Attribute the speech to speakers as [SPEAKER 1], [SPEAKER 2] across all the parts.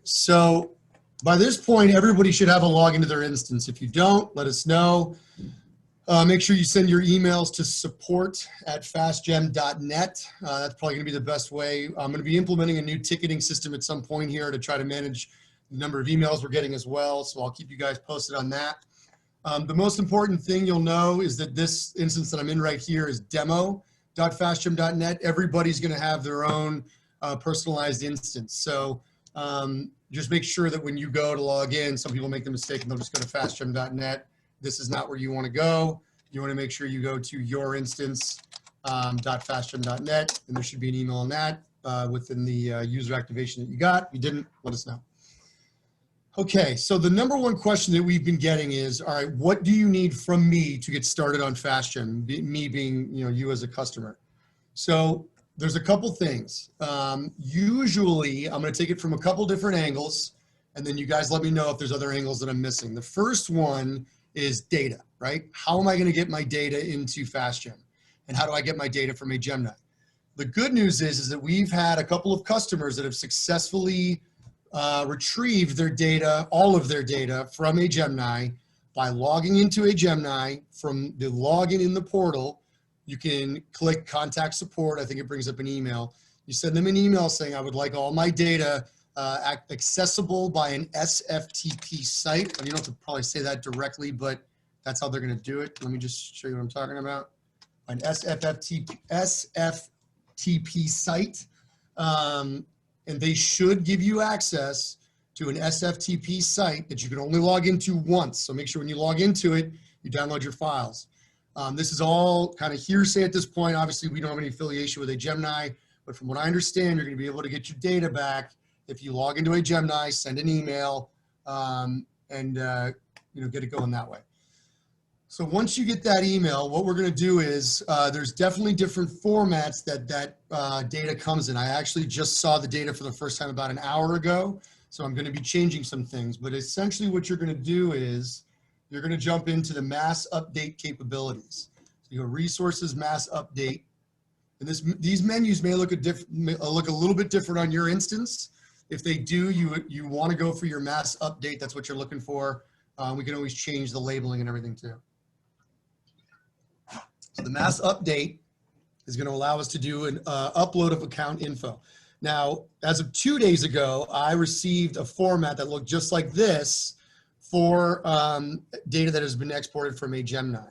[SPEAKER 1] so by this point, everybody should have a login to their instance. If you don't, let us know. Make sure you send your emails to support@fastgem.net. That's probably going to be the best way. I'm going to be implementing a new ticketing system at some point here to try to manage the number of emails we're getting as well. So I'll keep you guys posted on that. The most important thing you'll know is that this instance that I'm in right here is demo.fastgem.net. Everybody's going to have their own personalized instance. So just make sure that when you go to log in, some people make the mistake and they'll just go to fastgem.net. This is not where you want to go. You want to make sure you go to your instance .fastgem.net, and there should be an email on that within the user activation that you got. If you didn't, let us know. Okay, so the number one question that we've been getting is, all right, what do you need from me to get started on FastGem? Me being, you as a customer. So there's a couple things. Usually, I'm going to take it from a couple different angles, and then you guys let me know if there's other angles that I'm missing. The first one is data, right? How am I going to get my data into FastGem? And how do I get my data from a Gemini? The good news is that we've had a couple of customers that have successfully retrieved their data, all of their data from a Gemini by logging into a Gemini. From the login in the portal, you can click contact support. I think it brings up an email. You send them an email saying, I would like all my data accessible by an SFTP site. You don't have to probably say that directly, but that's how they're going to do it. Let me just show you what I'm talking about. An SFTP site. And they should give you access to an SFTP site that you can only log into once. So make sure when you log into it, you download your files. This is all kind of hearsay at this point. Obviously, we don't have any affiliation with a Gemini, but from what I understand, you're going to be able to get your data back if you log into a Gemini, send an email, and get it going that way. So once you get that email, what we're going to do is there's definitely different formats that data comes in. I actually just saw the data for the first time about an hour ago, so I'm going to be changing some things. But essentially what you're going to do is you're going to jump into the mass update capabilities. So you go resources, mass update. And these menus may look a little bit different on your instance. If they do, you want to go for your mass update. That's what you're looking for. We can always change the labeling and everything too. So the mass update is going to allow us to do an upload of account info. Now, as of 2 days ago, I received a format that looked just like this for data that has been exported from a Gemini.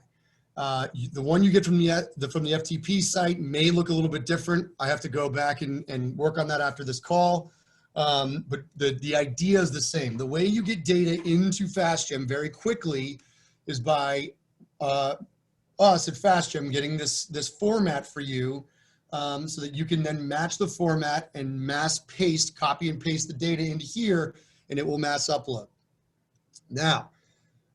[SPEAKER 1] The one you get from the FTP site may look a little bit different. I have to go back and work on that after this call. But the idea is the same. The way you get data into FastGem very quickly is by us at FastGem getting this format for you so that you can then match the format and mass paste, copy and paste the data into here, and it will mass upload. Now,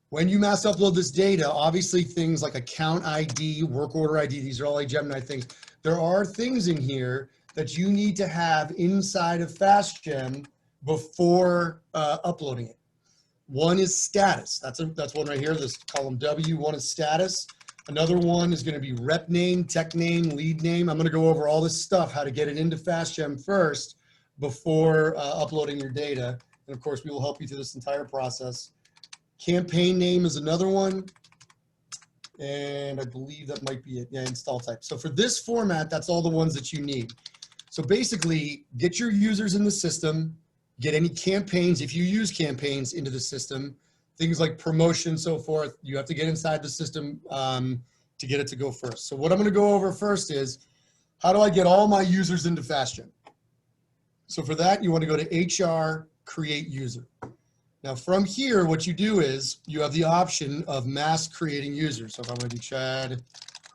[SPEAKER 1] when you mass upload this data, obviously things like account ID, work order ID, these are all Gemini things. There are things in here that you need to have inside of FastGem before uploading it. One is status. That's one right here, this column W. One is status. Another one is going to be rep name, tech name, lead name. I'm going to go over all this stuff, how to get it into FastGem first before uploading your data. And of course, we will help you through this entire process. Campaign name is another one. And I believe that might be it. Yeah, install type. So for this format, that's all the ones that you need. So basically, get your users in the system, get any campaigns, if you use campaigns, into the system. Things like promotion, so forth, you have to get inside the system to get it to go first. So what I'm going to go over first is, how do I get all my users into FastGem? So for that, you want to go to HR, create user. Now from here, what you do is you have the option of mass creating users. So if I'm going to do Chad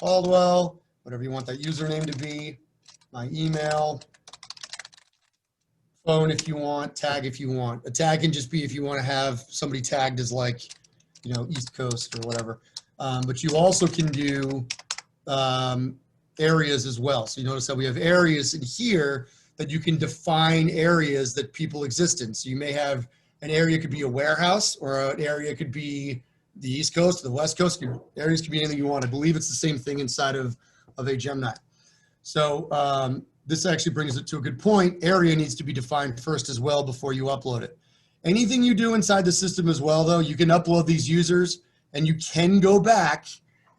[SPEAKER 1] Caldwell, whatever you want that username to be, my email, phone if you want, tag if you want. A tag can just be if you want to have somebody tagged as like, East Coast or whatever. But you also can do areas as well. So you notice that we have areas in here that you can define areas that people exist in. So you may have an area could be a warehouse, or an area could be the East Coast or the West Coast. Areas could be anything you want. I believe it's the same thing inside of a Gemini. So this actually brings it to a good point. Area needs to be defined first as well before you upload it. Anything you do inside the system as well, though, you can upload these users and you can go back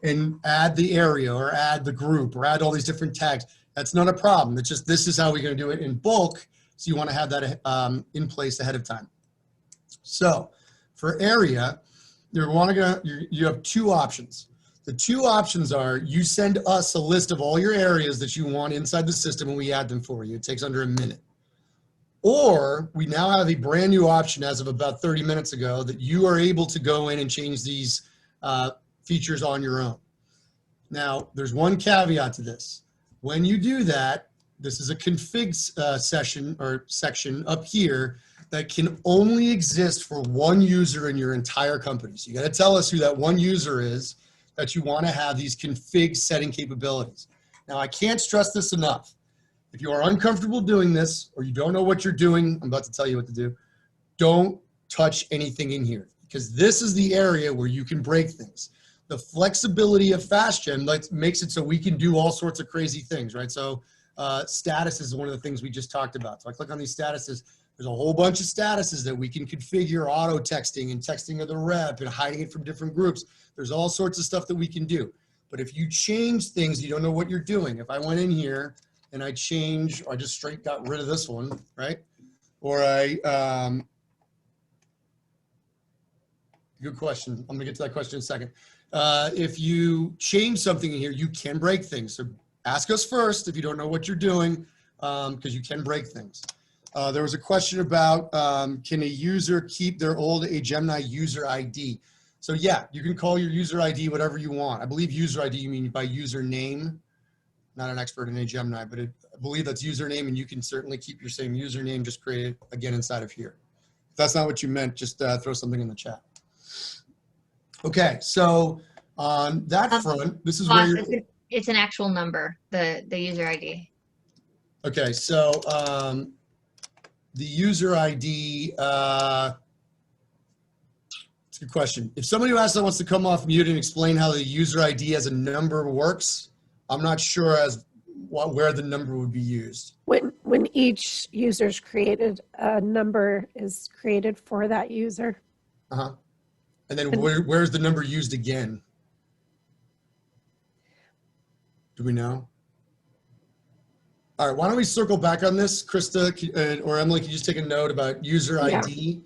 [SPEAKER 1] and add the area or add the group or add all these different tags. That's not a problem. It's just this is how we're going to do it in bulk. So you want to have that in place ahead of time. So for area, you have two options. The two options are you send us a list of all your areas that you want inside the system and we add them for you. It takes under a minute. Or we now have a brand new option as of about 30 minutes ago that you are able to go in and change these features on your own. Now, there's one caveat to this. When you do that, this is a config session or section up here that can only exist for one user in your entire company. So you got to tell us who that one user is that you want to have these config setting capabilities. Now, I can't stress this enough. If you are uncomfortable doing this or you don't know what you're doing, I'm about to tell you what to do, don't touch anything in here because this is the area where you can break things. The flexibility of FastGem makes it so we can do all sorts of crazy things, right? So status is one of the things we just talked about. So I click on these statuses. There's a whole bunch of statuses that we can configure auto texting and texting of the rep and hiding it from different groups. There's all sorts of stuff that we can do. But if you change things, you don't know what you're doing. If I went in here and I just straight got rid of this one, right? Or good question. I'm gonna get to that question in a second. If you change something in here, you can break things. So ask us first if you don't know what you're doing, because you can break things. There was a question about, can a user keep their old Gemini user ID? So yeah, you can call your user ID whatever you want. I believe user ID you mean by username. Not an expert in Gemini, but I believe that's username, and you can certainly keep your same username, just create it again inside of here. If that's not what you meant, just throw something in the chat. Okay, so on that front, this is where you're...
[SPEAKER 2] It's an actual number, the user ID.
[SPEAKER 1] Okay, so the user ID, it's a good question. If somebody who asked that wants to come off mute and explain how the user ID as a number works, I'm not sure where the number would be used.
[SPEAKER 3] When each user's created, a number is created for that user.
[SPEAKER 1] Uh-huh. And then where's the number used again? Do we know? All right, why don't we circle back on this? Krista or Emily, can you just take a note about user ID?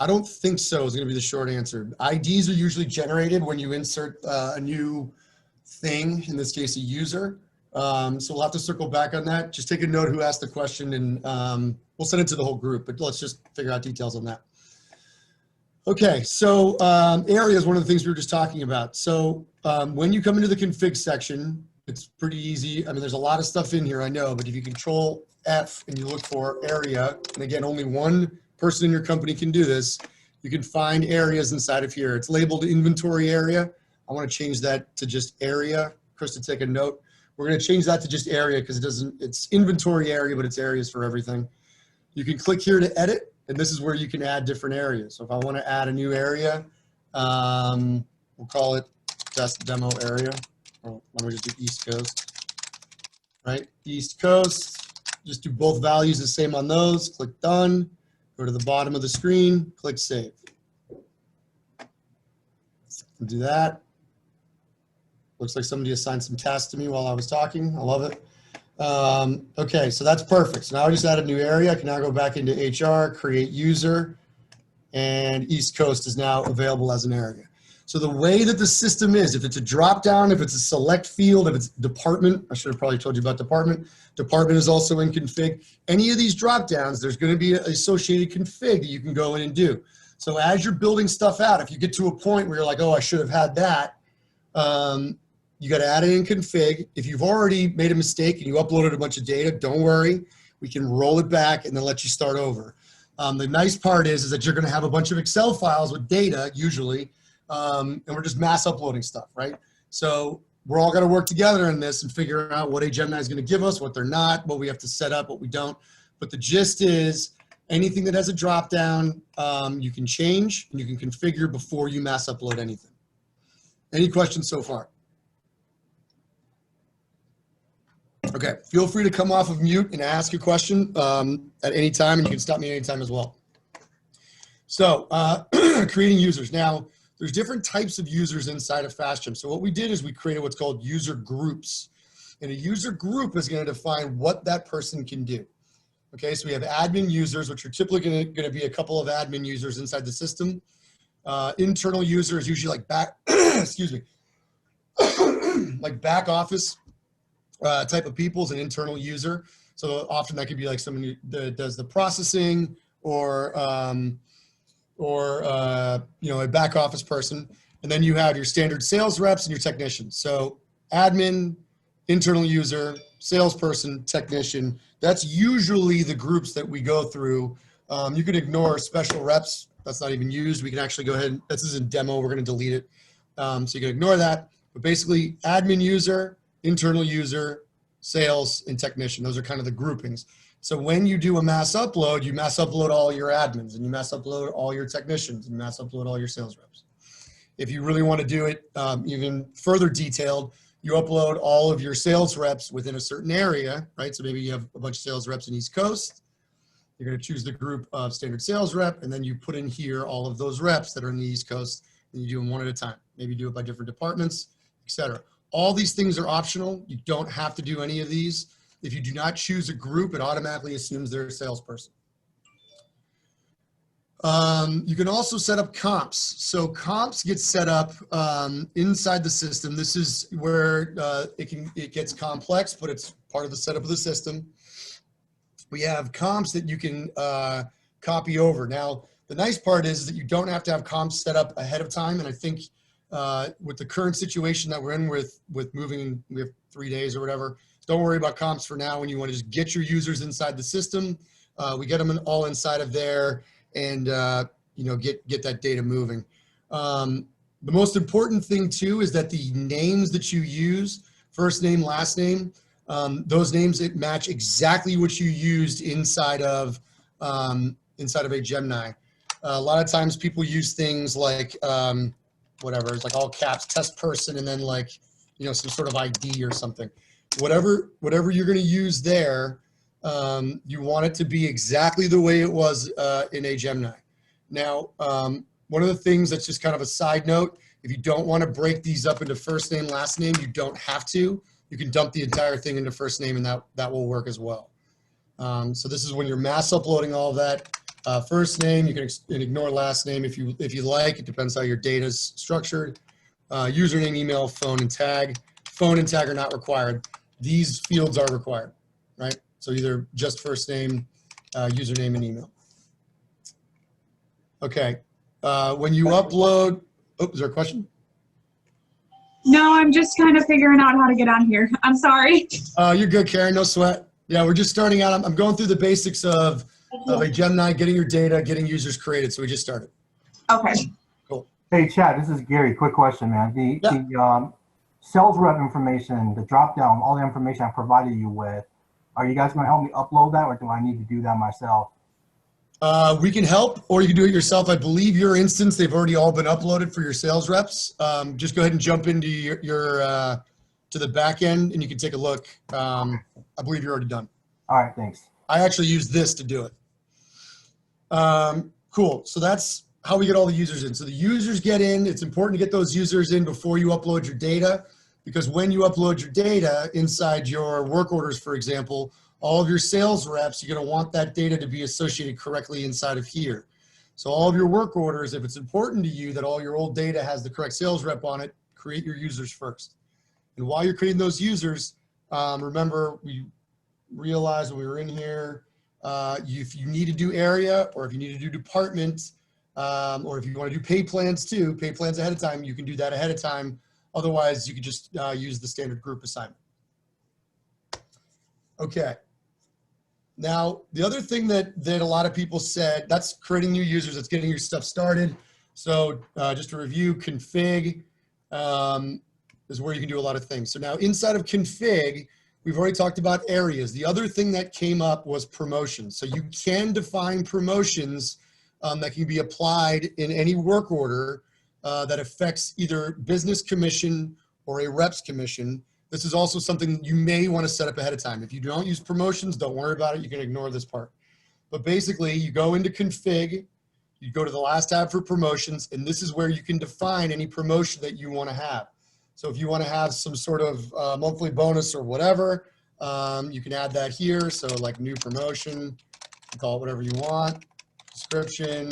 [SPEAKER 1] I don't think so is going to be the short answer. IDs are usually generated when you insert a new thing, in this case, a user. So we'll have to circle back on that. Just take a note who asked the question and we'll send it to the whole group, but let's just figure out details on that. Okay, so area is one of the things we were just talking about. So when you come into the config section, it's pretty easy. I mean, there's a lot of stuff in here, I know, but if you control F and you look for area, and again, only one person in your company can do this, you can find areas inside of here. It's labeled inventory area. I want to change that to just area. Krista, take a note. We're going to change that to just area because it's inventory area, but it's areas for everything. You can click here to edit, and this is where you can add different areas. So if I want to add a new area, we'll call it test demo area. Or let me just do East Coast, right? East Coast, just do both values the same on those, click done, go to the bottom of the screen, click save. Do that. Looks like somebody assigned some tasks to me while I was talking. I love it. Okay, so that's perfect. So now I just add a new area. I can now go back into HR, create user, and East Coast is now available as an area. So the way that the system is, if it's a drop down, if it's a select field, if it's department, I should have probably told you about department. Department is also in config. Any of these drop downs, there's going to be an associated config that you can go in and do. So as you're building stuff out, if you get to a point where you're like, oh, I should have had that, you got to add it in config. If you've already made a mistake and you uploaded a bunch of data, don't worry. We can roll it back and then let you start over. The nice part is that you're going to have a bunch of Excel files with data, usually, and we're just mass uploading stuff, right? So we're all going to work together in this and figure out what Gemini is going to give us, what they're not, what we have to set up, what we don't. But the gist is anything that has a drop down, you can change and you can configure before you mass upload anything. Any questions so far? Okay, feel free to come off of mute and ask a question at any time, and you can stop me anytime as well. So creating users. Now, there's different types of users inside of FastGem. So what we did is we created what's called user groups. And a user group is going to define what that person can do. Okay, so we have admin users, which are typically going to be a couple of admin users inside the system. Internal users, usually like back, excuse me, like back office type of people is an internal user. So often that could be like someone that does the processing or you know, a back office person. And then you have your standard sales reps and your technicians. So admin, internal user, salesperson, technician. That's usually the groups that we go through. You can ignore special reps. That's not even used. We can actually go ahead. This is in demo. We're going to delete it. So you can ignore that. But basically, admin user, internal user, sales, and technician. Those are kind of the groupings. So when you do a mass upload, you mass upload all your admins, and you mass upload all your technicians, and you mass upload all your sales reps. If you really want to do it even further detailed, you upload all of your sales reps within a certain area, right? So maybe you have a bunch of sales reps in East Coast. You're going to choose the group of standard sales rep, and then you put in here all of those reps that are in the East Coast, and you do them one at a time. Maybe do it by different departments, etc. All these things are optional. You don't have to do any of these. If you do not choose a group, it automatically assumes they're a salesperson. You can also set up comps. So comps get set up inside the system. This is where it gets complex, but it's part of the setup of the system. We have comps that you can copy over. Now, the nice part is that you don't have to have comps set up ahead of time. And I think with the current situation that we're in with moving, we have 3 days or whatever, don't worry about comps for now. When you want to just get your users inside the system, we get them all inside of there and you know, get that data moving. The most important thing too is that the names that you use, first name, last name, those names that match exactly what you used inside of a Gemini. A lot of times people use things like whatever, it's like all caps, test person, and then like, you know, some sort of ID or something. Whatever you're going to use there, you want it to be exactly the way it was in a Gemini. Now, one of the things that's just kind of a side note, if you don't want to break these up into first name, last name, you don't have to. You can dump the entire thing into first name, and that will work as well. So this is when you're mass uploading all of that. First name, you can ignore last name if you like. It depends how your data is structured. Username, email, phone, and tag. Phone and tag are not required. These fields are required, right? So either just first name, username, and email. Okay. When you upload, oh, is there a question?
[SPEAKER 4] No, I'm just kind of figuring out how to get on here. I'm sorry.
[SPEAKER 1] You're good, Karen. No sweat. Yeah, we're just starting out. I'm going through the basics of a Gemini, getting your data, getting users created. So we just started.
[SPEAKER 4] Okay.
[SPEAKER 1] Cool.
[SPEAKER 5] Hey, Chad, this is Gary. Quick question, man. The sales rep information, the drop down, all the information I provided you with, are you guys going to help me upload that, or do I need to do that myself?
[SPEAKER 1] We can help, or you can do it yourself. I believe your instance, they've already all been uploaded for your sales reps. Just go ahead and jump into your to the back end, and you can take a look. I believe you're already done.
[SPEAKER 5] All right, thanks.
[SPEAKER 1] I actually use this to do it. Cool. So that's how we get all the users in. So the users get in. It's important to get those users in before you upload your data, because when you upload your data inside your work orders, for example, all of your sales reps, you're going to want that data to be associated correctly inside of here. So all of your work orders, if it's important to you that all your old data has the correct sales rep on it, create your users first. And while you're creating those users, remember we realized when we were in here, if you need to do area, or if you need to do department, or if you want to do pay plans too, pay plans ahead of time, you can do that ahead of time. Otherwise, you can just use the standard group assignment. Okay. Now, the other thing that a lot of people said, that's creating new users, that's getting your stuff started. So just to review, config is where you can do a lot of things. So now inside of config, we've already talked about areas. The other thing that came up was promotions. So you can define promotions that can be applied in any work order that affects either business commission or a rep's commission. This is also something you may want to set up ahead of time. If you don't use promotions, don't worry about it. You can ignore this part. But basically, you go into config, you go to the last tab for promotions, and this is where you can define any promotion that you want to have. So if you want to have some sort of monthly bonus or whatever, you can add that here. So like new promotion, call it whatever you want, description,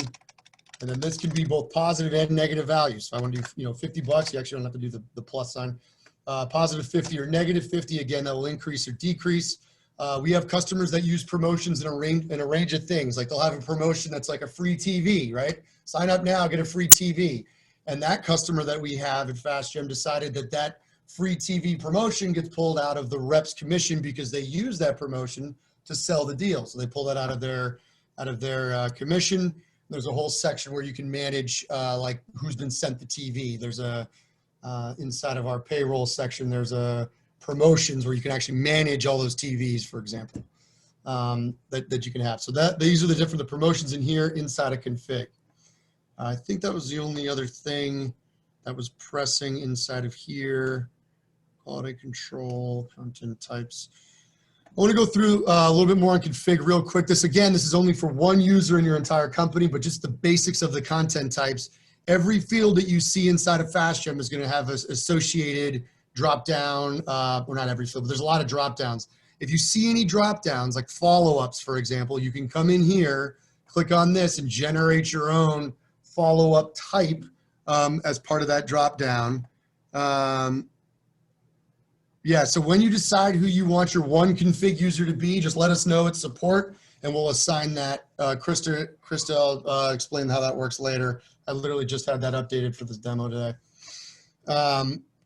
[SPEAKER 1] and then this can be both positive and negative values. So I want to do, $50. You actually don't have to do the plus sign. Positive 50 or negative 50. Again, that will increase or decrease. We have customers that use promotions in a range of things. Like they'll have a promotion that's like a free TV, right? Sign up now, get a free TV. And that customer that we have at FastGem decided that free TV promotion gets pulled out of the rep's commission because they use that promotion to sell the deal. So they pull that out of their commission. There's a whole section where you can manage like who's been sent the TV. There's inside of our payroll section, there's a promotions where you can actually manage all those TVs, for example, that you can have. So these are the promotions in here inside of config. I think that was the only other thing that was pressing inside of here. Quality control, content types. I want to go through a little bit more on config real quick. This is only for one user in your entire company, but just the basics of the content types. Every field that you see inside of FastGem is going to have an associated drop down, or not every field, but there's a lot of drop downs. If you see any drop downs, like follow-ups, for example, you can come in here, click on this and generate your own follow-up type as part of that drop down. Yeah, so when you decide who you want your one config user to be, just let us know it's support and we'll assign that. Krista will explain how that works later. I literally just had that updated for this demo today.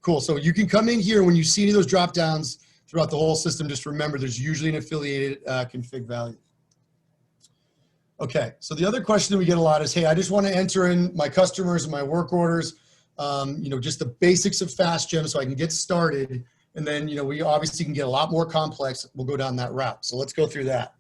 [SPEAKER 1] Cool, so you can come in here when you see any of those drop downs throughout the whole system, just remember there's usually an affiliated config value. Okay, so the other question that we get a lot is, hey, I just want to enter in my customers and my work orders, just the basics of FastGem so I can get started. And then, we obviously can get a lot more complex. We'll go down that route. So let's go through that.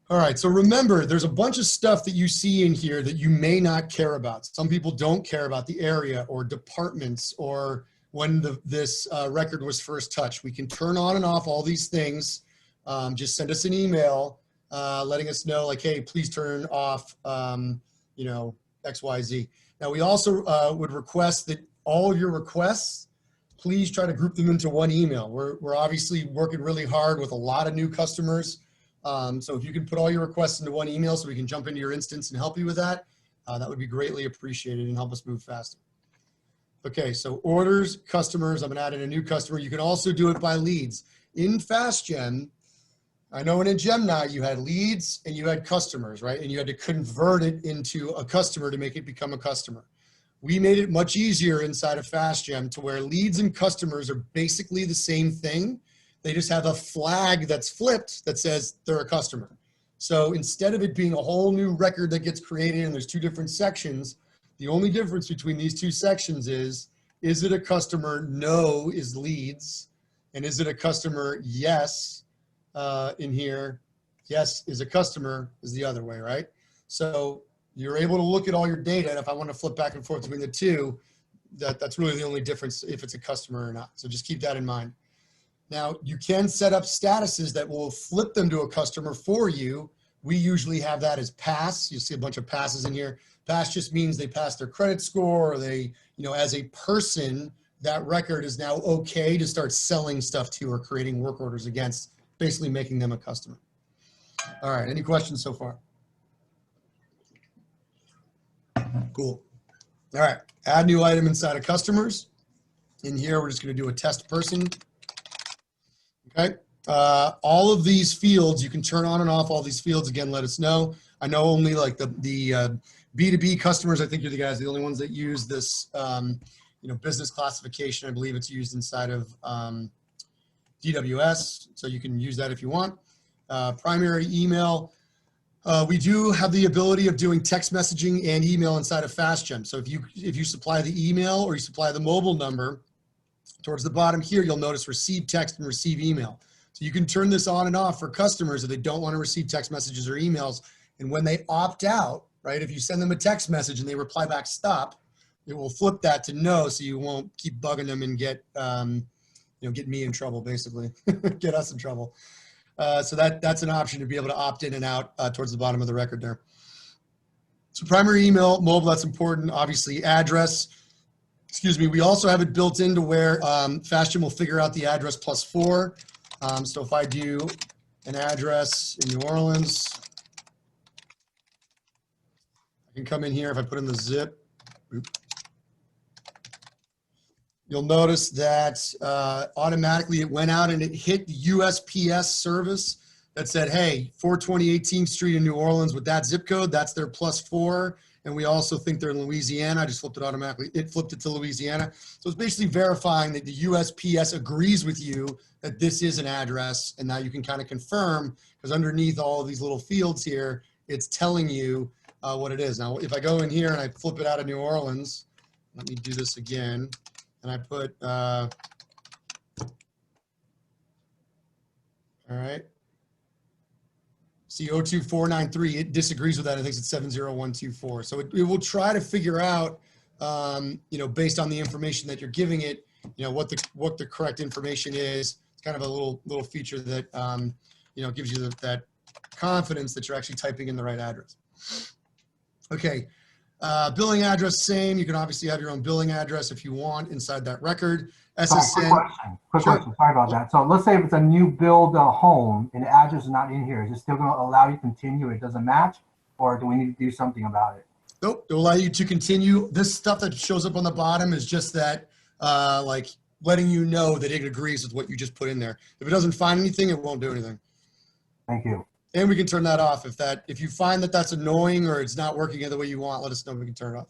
[SPEAKER 1] All right, so remember, there's a bunch of stuff that you see in here that you may not care about. Some people don't care about the area or departments or when this record was first touched. We can turn on and off all these things. Just send us an email letting us know, like, hey, please turn off, XYZ. Now, we also would request that all of your requests, please try to group them into one email. We're obviously working really hard with a lot of new customers. So if you can put all your requests into one email so we can jump into your instance and help you with that, that would be greatly appreciated and help us move faster. Okay, so orders, customers, I'm gonna add in a new customer. You can also do it by leads. In FastGem, I know in a Gemini you had leads and you had customers, right? And you had to convert it into a customer to make it become a customer. We made it much easier inside of FastGem to where leads and customers are basically the same thing. They just have a flag that's flipped that says they're a customer. So instead of it being a whole new record that gets created and there's two different sections, the only difference between these two sections is it a customer? No is leads. And is it a customer? Yes, in here. Yes is a customer is the other way, right? So you're able to look at all your data. And if I want to flip back and forth between the two, that's really the only difference if it's a customer or not. So just keep that in mind. Now, you can set up statuses that will flip them to a customer for you. We usually have that as pass. You'll see a bunch of passes in here. Pass just means they pass their credit score or they, as a person, that record is now okay to start selling stuff to or creating work orders against, basically making them a customer. All right, any questions so far? Cool. All right, add new item inside of customers. In here, we're just gonna do a test person. Okay, all of these fields, you can turn on and off all these fields. Again, let us know. I know only like the B2B customers, I think you're the only ones that use this, business classification. I believe it's used inside of DWS, so you can use that if you want. Primary email. We do have the ability of doing text messaging and email inside of FastGem. So if you supply the email or you supply the mobile number, towards the bottom here, you'll notice receive text and receive email. So you can turn this on and off for customers if they don't want to receive text messages or emails. And when they opt out, right, if you send them a text message and they reply back stop, it will flip that to no, so you won't keep bugging them and get get me in trouble, basically, get us in trouble. So that's an option to be able to opt in and out towards the bottom of the record there. So primary email, mobile, that's important. Obviously, address. Excuse me. We also have it built into where FastGem will figure out the address +4. So if I do an address in New Orleans, I can come in here. If I put in the zip, you'll notice that automatically it went out and it hit the USPS service that said, hey, 420 18th Street in New Orleans with that zip code, that's their +4. And we also think they're in Louisiana. I just flipped it automatically. It flipped it to Louisiana. So it's basically verifying that the USPS agrees with you that this is an address. And now you can kind of confirm, because underneath all of these little fields here, it's telling you what it is. Now, if I go in here and I flip it out of New Orleans, let me do this again. And I put, all right. See 02493, it disagrees with that. It thinks it's 70124. So it will try to figure out, based on the information that you're giving it, what the correct information is. It's kind of a little feature that, gives you that confidence that you're actually typing in the right address. Okay. Billing address, same. You can obviously have your own billing address if you want inside that record. SSN.
[SPEAKER 5] Quick question. Sorry about that. So let's say if it's a new build home and the address is not in here, is it still going to allow you to continue? It doesn't match, or do we need to do something about it?
[SPEAKER 1] Nope. It'll allow you to continue. This stuff that shows up on the bottom is just that, like letting you know that it agrees with what you just put in there. If it doesn't find anything, it won't do anything.
[SPEAKER 5] Thank you.
[SPEAKER 1] And we can turn that off if you find that that's annoying or it's not working the way you want. Let us know. We can turn it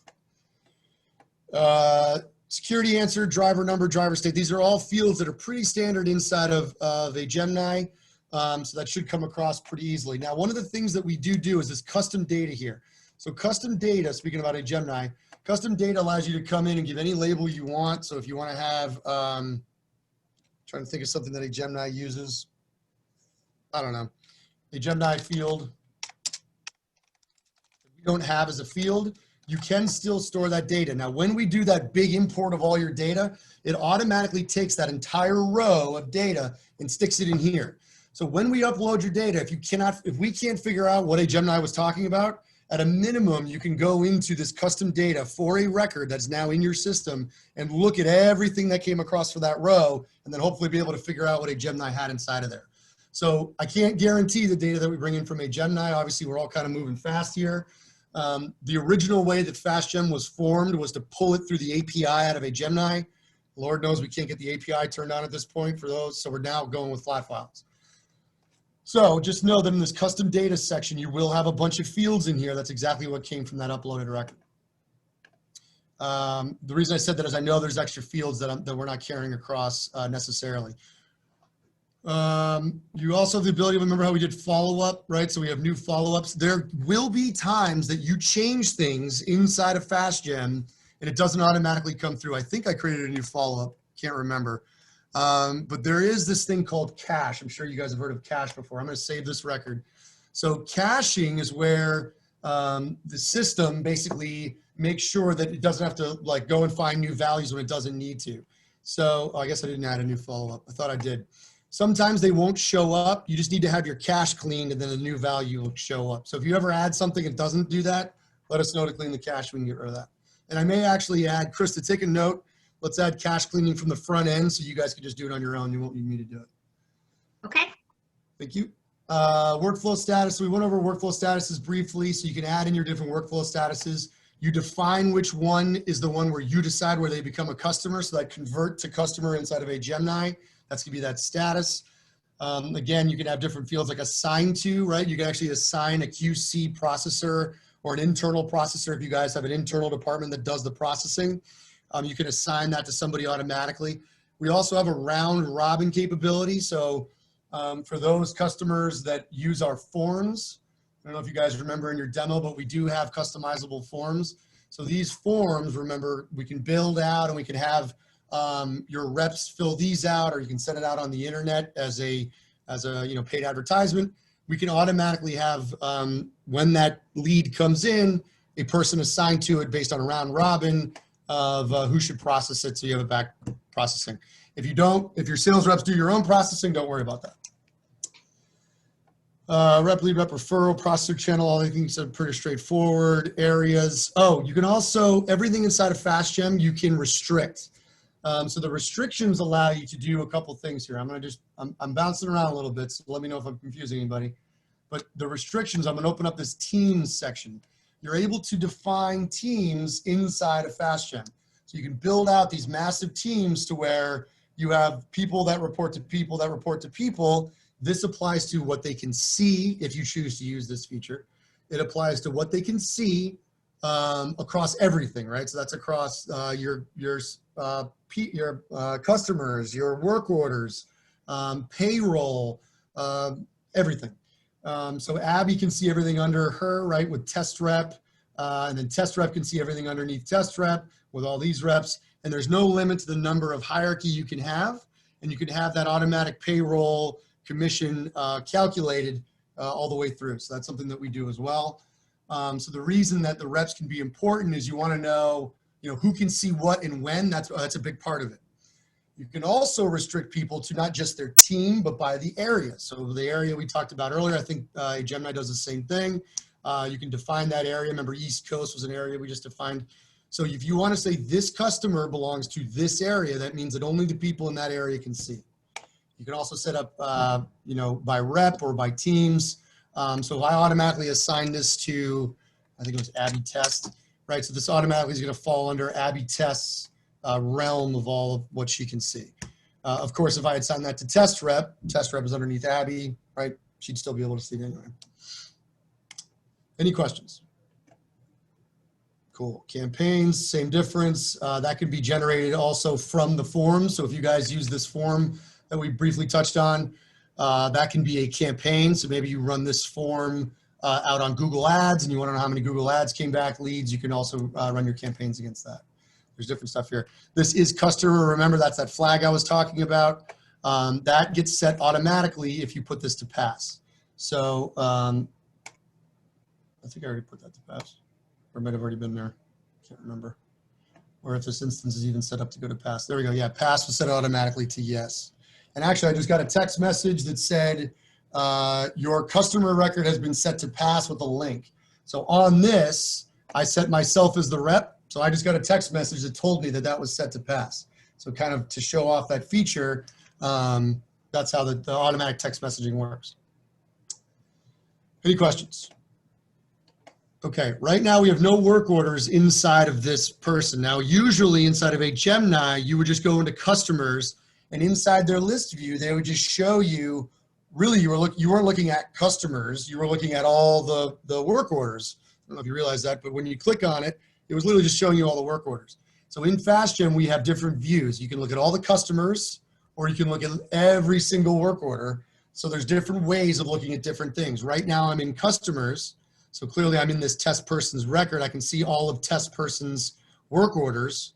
[SPEAKER 1] off. Security answer, driver number, driver state. These are all fields that are pretty standard inside of a Gemini. So that should come across pretty easily. Now, one of the things that we do is this custom data here. So custom data, speaking about a Gemini, custom data allows you to come in and give any label you want. So if you want to have, trying to think of something that a Gemini uses. I don't know. A Gemini field you don't have as a field, you can still store that data. Now, when we do that big import of all your data, it automatically takes that entire row of data and sticks it in here. So when we upload your data, if we can't figure out what a Gemini was talking about, at a minimum, you can go into this custom data for a record that's now in your system and look at everything that came across for that row, and then hopefully be able to figure out what a Gemini had inside of there. So I can't guarantee the data that we bring in from a Gemini. Obviously, we're all kind of moving fast here. The original way that FastGem was formed was to pull it through the API out of a Gemini. Lord knows we can't get the API turned on at this point for those, so we're now going with flat files. So just know that in this custom data section, you will have a bunch of fields in here. That's exactly what came from that uploaded record. The reason I said that is I know there's extra fields that we're not carrying across necessarily. You also have the ability to remember how we did follow-up, right? So we have new follow-ups. There will be times that you change things inside of FastGem and it doesn't automatically come through. I think I created a new follow-up, can't remember. But there is this thing called cache. I'm sure you guys have heard of cache before. I'm going to save this record. So caching is where the system basically makes sure that it doesn't have to like go and find new values when it doesn't need to. So I guess I didn't add a new follow-up. I thought I did. Sometimes they won't show up. You just need to have your cache cleaned and then a new value will show up. So if you ever add something that doesn't do that, let us know to clean the cache. We can get rid of that. And I may actually add, Chris, to take a note, let's add cache cleaning from the front end so you guys can just do it on your own. You won't need me to do it.
[SPEAKER 2] Okay.
[SPEAKER 1] Thank you. Workflow status. We went over workflow statuses briefly, so you can add in your different workflow statuses. You define which one is the one where you decide where they become a customer, so that convert to customer inside of a Gemini. That's gonna be that status. Again, you can have different fields like assign to, right? You can actually assign a QC processor or an internal processor if you guys have an internal department that does the processing. You can assign that to somebody automatically. We also have a round robin capability. So for those customers that use our forms, I don't know if you guys remember in your demo, but we do have customizable forms. So these forms, remember, we can build out and we can have your reps fill these out, or you can send it out on the internet as a paid advertisement. We can automatically have, when that lead comes in, a person assigned to it based on a round robin of who should process it, so you have it back processing. If you don't, if your sales reps do your own processing, don't worry about that. Rep lead, rep referral, processor channel, all the things are pretty straightforward. Areas. Oh, you can also, everything inside of FastGem, you can restrict. So the restrictions allow you to do a couple things here. I'm bouncing around a little bit, so let me know if I'm confusing anybody. But the restrictions, I'm gonna open up this teams section. You're able to define teams inside of FastGem. So you can build out these massive teams to where you have people that report to people that report to people. This applies to what they can see if you choose to use this feature. It applies to what they can see across everything, right? So that's across your customers, your work orders, payroll, everything. So Abby can see everything under her, right, with test rep, and then test rep can see everything underneath test rep with all these reps. And there's no limit to the number of hierarchy you can have, and you can have that automatic payroll commission calculated all the way through. So that's something that we do as well. So the reason that the reps can be important is you want to know, who can see what and when. That's a big part of it. You can also restrict people to not just their team, but by the area. So the area we talked about earlier, I think Gemini does the same thing. You can define that area. Remember, East Coast was an area we just defined. So if you want to say this customer belongs to this area, that means that only the people in that area can see. You can also set up, by rep or by teams. So I automatically assign this to, I think it was Abby Test, right? So this automatically is going to fall under Abby Test's realm of all of what she can see. Of course, if I had signed that to test rep is underneath Abby, right? She'd still be able to see it anyway. Any questions? Cool. Campaigns, same difference. That could be generated also from the form. So if you guys use this form that we briefly touched on, that can be a campaign. So maybe you run this form out on Google Ads and you want to know how many Google Ads came back, leads. You can also run your campaigns against that. There's different stuff here. This is customer. Remember, that's that flag I was talking about. That gets set automatically if you put this to pass. So I think I already put that to pass. Or it might have already been there. Can't remember. Or if this instance is even set up to go to pass. There we go. Yeah, pass was set automatically to yes. And actually, I just got a text message that said, your customer record has been set to pass with a link. So on this, I set myself as the rep. So I just got a text message that told me that that was set to pass. So kind of to show off that feature, that's how the automatic text messaging works. Any questions? Okay, right now we have no work orders inside of this person. Now, usually inside of a Gemini, you would just go into customers, and inside their list view, they would just show you, really you weren't looking at customers, you were looking at all the work orders. I don't know if you realize that, but when you click on it, it was literally just showing you all the work orders. So in FastGem, we have different views. You can look at all the customers, or you can look at every single work order. So there's different ways of looking at different things. Right now I'm in customers. So clearly I'm in this test person's record. I can see all of test person's work orders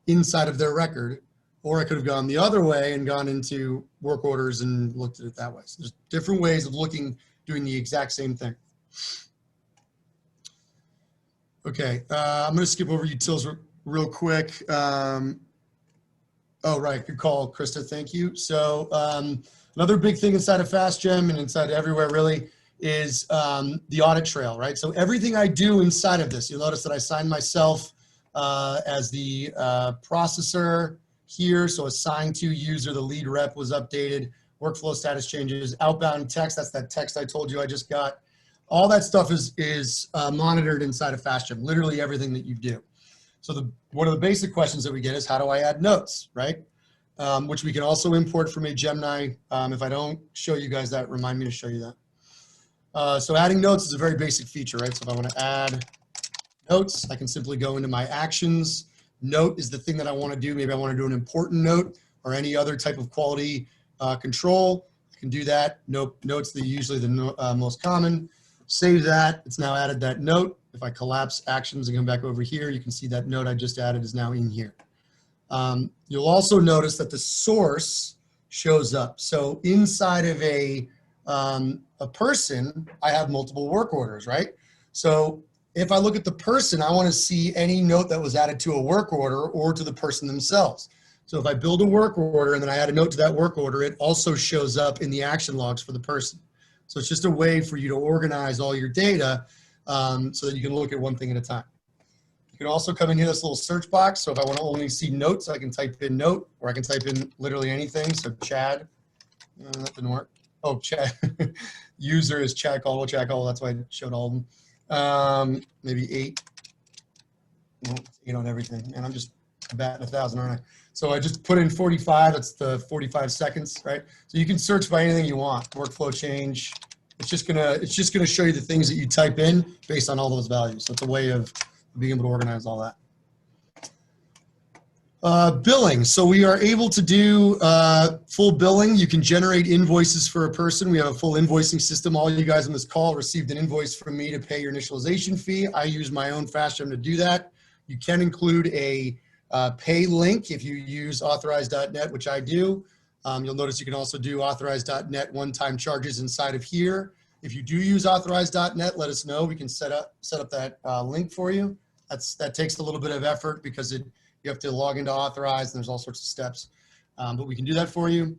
[SPEAKER 1] inside of their record, or I could have gone the other way and gone into work orders and looked at it that way. So there's different ways of doing the exact same thing. Okay, I'm gonna skip over utils real quick. Oh, right, good call, Krista, thank you. So another big thing inside of FastGem and inside everywhere really is the audit trail, right? So everything I do inside of this, you'll notice that I signed myself as the processor here. So assigned to user, the lead rep was updated, workflow status changes, outbound text, that's that text I told you I just got. All that stuff is monitored inside of FastGem, literally everything that you do. So one of the basic questions that we get is, how do I add notes, right? Which we can also import from a Gemini. If I don't show you guys that, remind me to show you that. So adding notes is a very basic feature, right? So if I want to add notes, I can simply go into my actions. Note is the thing that I want to do. Maybe I want to do an important note or any other type of quality control. I can do that. Notes are usually the most common. Save that. It's now added that note. If I collapse actions and come back over here, you can see that note I just added is now in here. You'll also notice that the source shows up. So inside of a person, I have multiple work orders, right? So if I look at the person, I want to see any note that was added to a work order or to the person themselves. So if I build a work order and then I add a note to that work order, it also shows up in the action logs for the person. So it's just a way for you to organize all your data so that you can look at one thing at a time. You can also come in here, this little search box. So if I want to only see notes, I can type in note, or I can type in literally anything. So Chad, that didn't work. Oh, Chad. User is Chad Caldwell, Chad Caldwell. That's why I showed all of them. Maybe 8. No, 8 on everything. And I'm just batting 1,000, aren't I? So I just put in 45. That's the 45 seconds, right? So you can search by anything you want. Workflow change. It's just gonna show you the things that you type in based on all those values. So it's a way of being able to organize all that. Billing. So we are able to do full billing. You can generate invoices for a person. We have a full invoicing system. All you guys on this call received an invoice from me to pay your initialization fee. I use my own FastGem to do that. You can include a pay link if you use authorize.net, which I do. You'll notice you can also do authorize.net one-time charges inside of here. If you do use authorize.net, let us know. We can set up that link for you. That takes a little bit of effort because you have to log into authorize and there's all sorts of steps. But we can do that for you.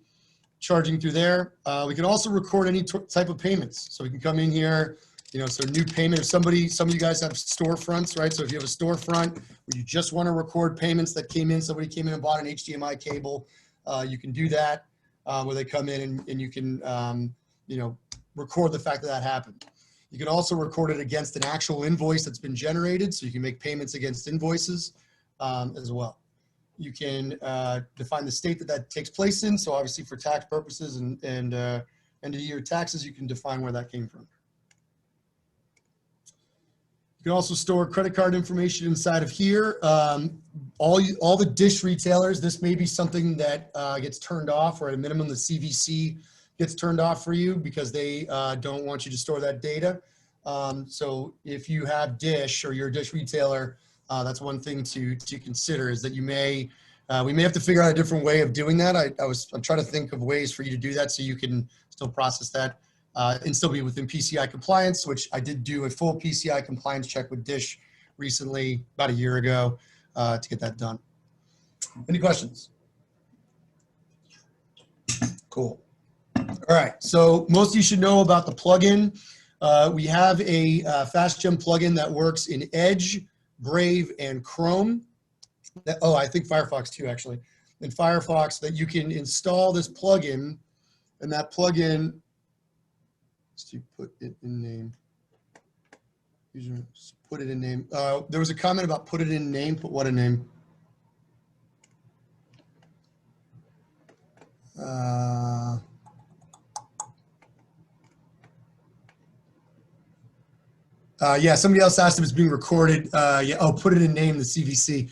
[SPEAKER 1] Charging through there. We can also record any type of payments. So we can come in here, so new payment. If some of you guys have storefronts, right? So if you have a storefront where you just want to record payments that came in, somebody came in and bought an HDMI cable, you can do that where they come in and you can, record the fact that happened. You can also record it against an actual invoice that's been generated. So you can make payments against invoices as well. You can define the state that takes place in. So obviously for tax purposes and end of year taxes, you can define where that came from. You can also store credit card information inside of here. All the dish retailers, this may be something that gets turned off, or at a minimum the CVC gets turned off for you because they don't want you to store that data. So if you have Dish or you're a Dish retailer, that's one thing to consider, is that we may have to figure out a different way of doing that. I'm trying to think of ways for you to do that so you can still process that and still be within PCI compliance, which I did do a full PCI compliance check with Dish recently, about a year ago, to get that done. Any questions? Cool. All right, so most of you should know about the plugin. We have a FastGem plugin that works in Edge, Brave, and Chrome. I think Firefox too, actually. In Firefox, that you can install this plugin, and that plugin, let's put it in name. User, put it in name. There was a comment about put it in name. Put what in name? Yeah, somebody else asked if it's being recorded. Yeah, oh, put it in name, the CVC.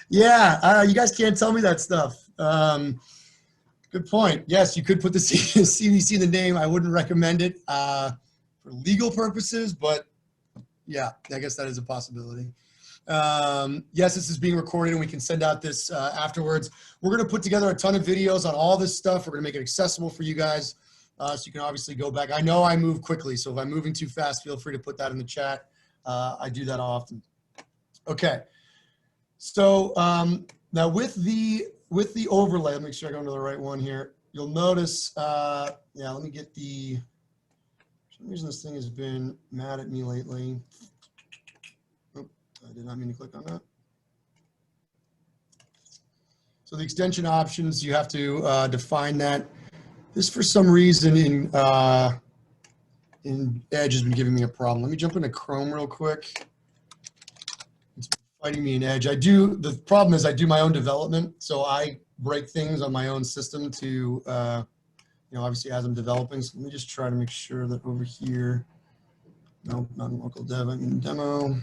[SPEAKER 1] Yeah, you guys can't tell me that stuff. Good point. Yes, you could put the CVC in the name. I wouldn't recommend it for legal purposes, but yeah, I guess that is a possibility. Yes, this is being recorded and we can send out this afterwards. We're going to put together a ton of videos on all this stuff. We're going to make it accessible for you guys. So you can obviously go back. I know I move quickly, so if I'm moving too fast, feel free to put that in the chat. I do that often. Okay. So now with the overlay, let me make sure I go into the right one here. You'll notice, yeah, let me get the, for some reason this thing has been mad at me lately. Oh, I did not mean to click on that. So the extension options, you have to define that. This, for some reason, in Edge has been giving me a problem. Let me jump into Chrome real quick. It's fighting me in Edge. The problem is I do my own development, so I break things on my own system to, obviously as I'm developing. So let me just try to make sure that over here, no, not in local dev, I'm in demo.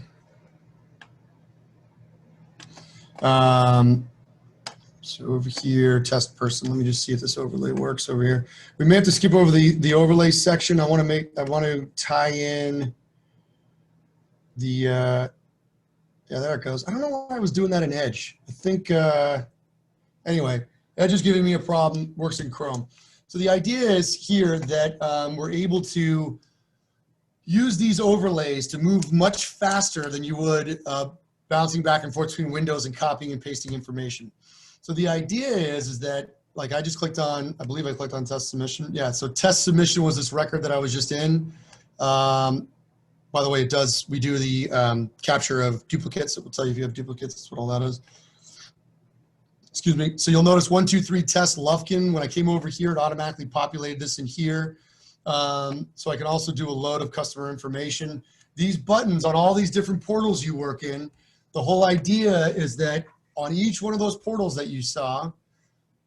[SPEAKER 1] So over here, test person, let me just see if this overlay works over here. We may have to skip over the overlay section. I want to tie in the, yeah, there it goes. I don't know why I was doing that in Edge. I think, anyway, Edge is giving me a problem, works in Chrome. So the idea is here that we're able to use these overlays to move much faster than you would bouncing back and forth between windows and copying and pasting information. So the idea is that, like I just clicked on, I believe I clicked on test submission. Yeah, so test submission was this record that I was just in. By the way, we do the capture of duplicates. It will tell you if you have duplicates. That's what all that is. Excuse me. So you'll notice 1, 2, 3 test Lufkin. When I came over here, it automatically populated this in here. So I can also do a load of customer information. These buttons on all these different portals you work in, the whole idea is that on each one of those portals that you saw,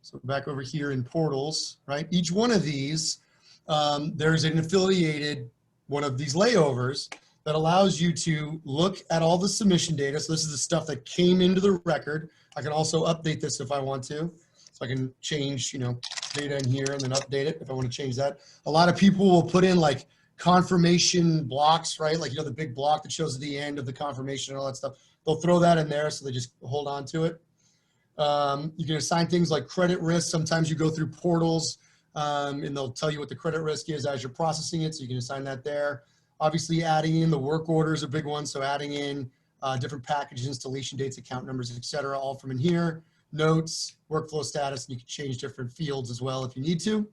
[SPEAKER 1] so back over here in portals, right? Each one of these, there's an affiliated one of these layovers that allows you to look at all the submission data. So this is the stuff that came into the record. I can also update this if I want to. So I can change, data in here and then update it if I want to change that. A lot of people will put in like confirmation blocks, right? Like, the big block that shows at the end of the confirmation and all that stuff. They'll throw that in there so they just hold on to it. You can assign things like credit risk. Sometimes you go through portals and they'll tell you what the credit risk is as you're processing it. So you can assign that there. Obviously adding in the work order is a big one. So adding in different packages, installation dates, account numbers, etc., all from in here. Notes, workflow status, and you can change different fields as well if you need to.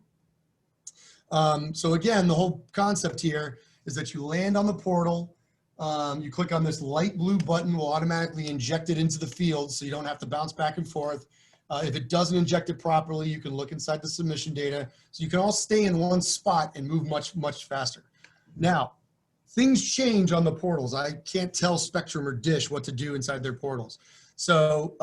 [SPEAKER 1] So again, the whole concept here is that you land on the portal. You click on this light blue button, will automatically inject it into the field so you don't have to bounce back and forth. If it doesn't inject it properly, you can look inside the submission data. So you can all stay in one spot and move much, much faster. Now, things change on the portals. I can't tell Spectrum or Dish what to do inside their portals. So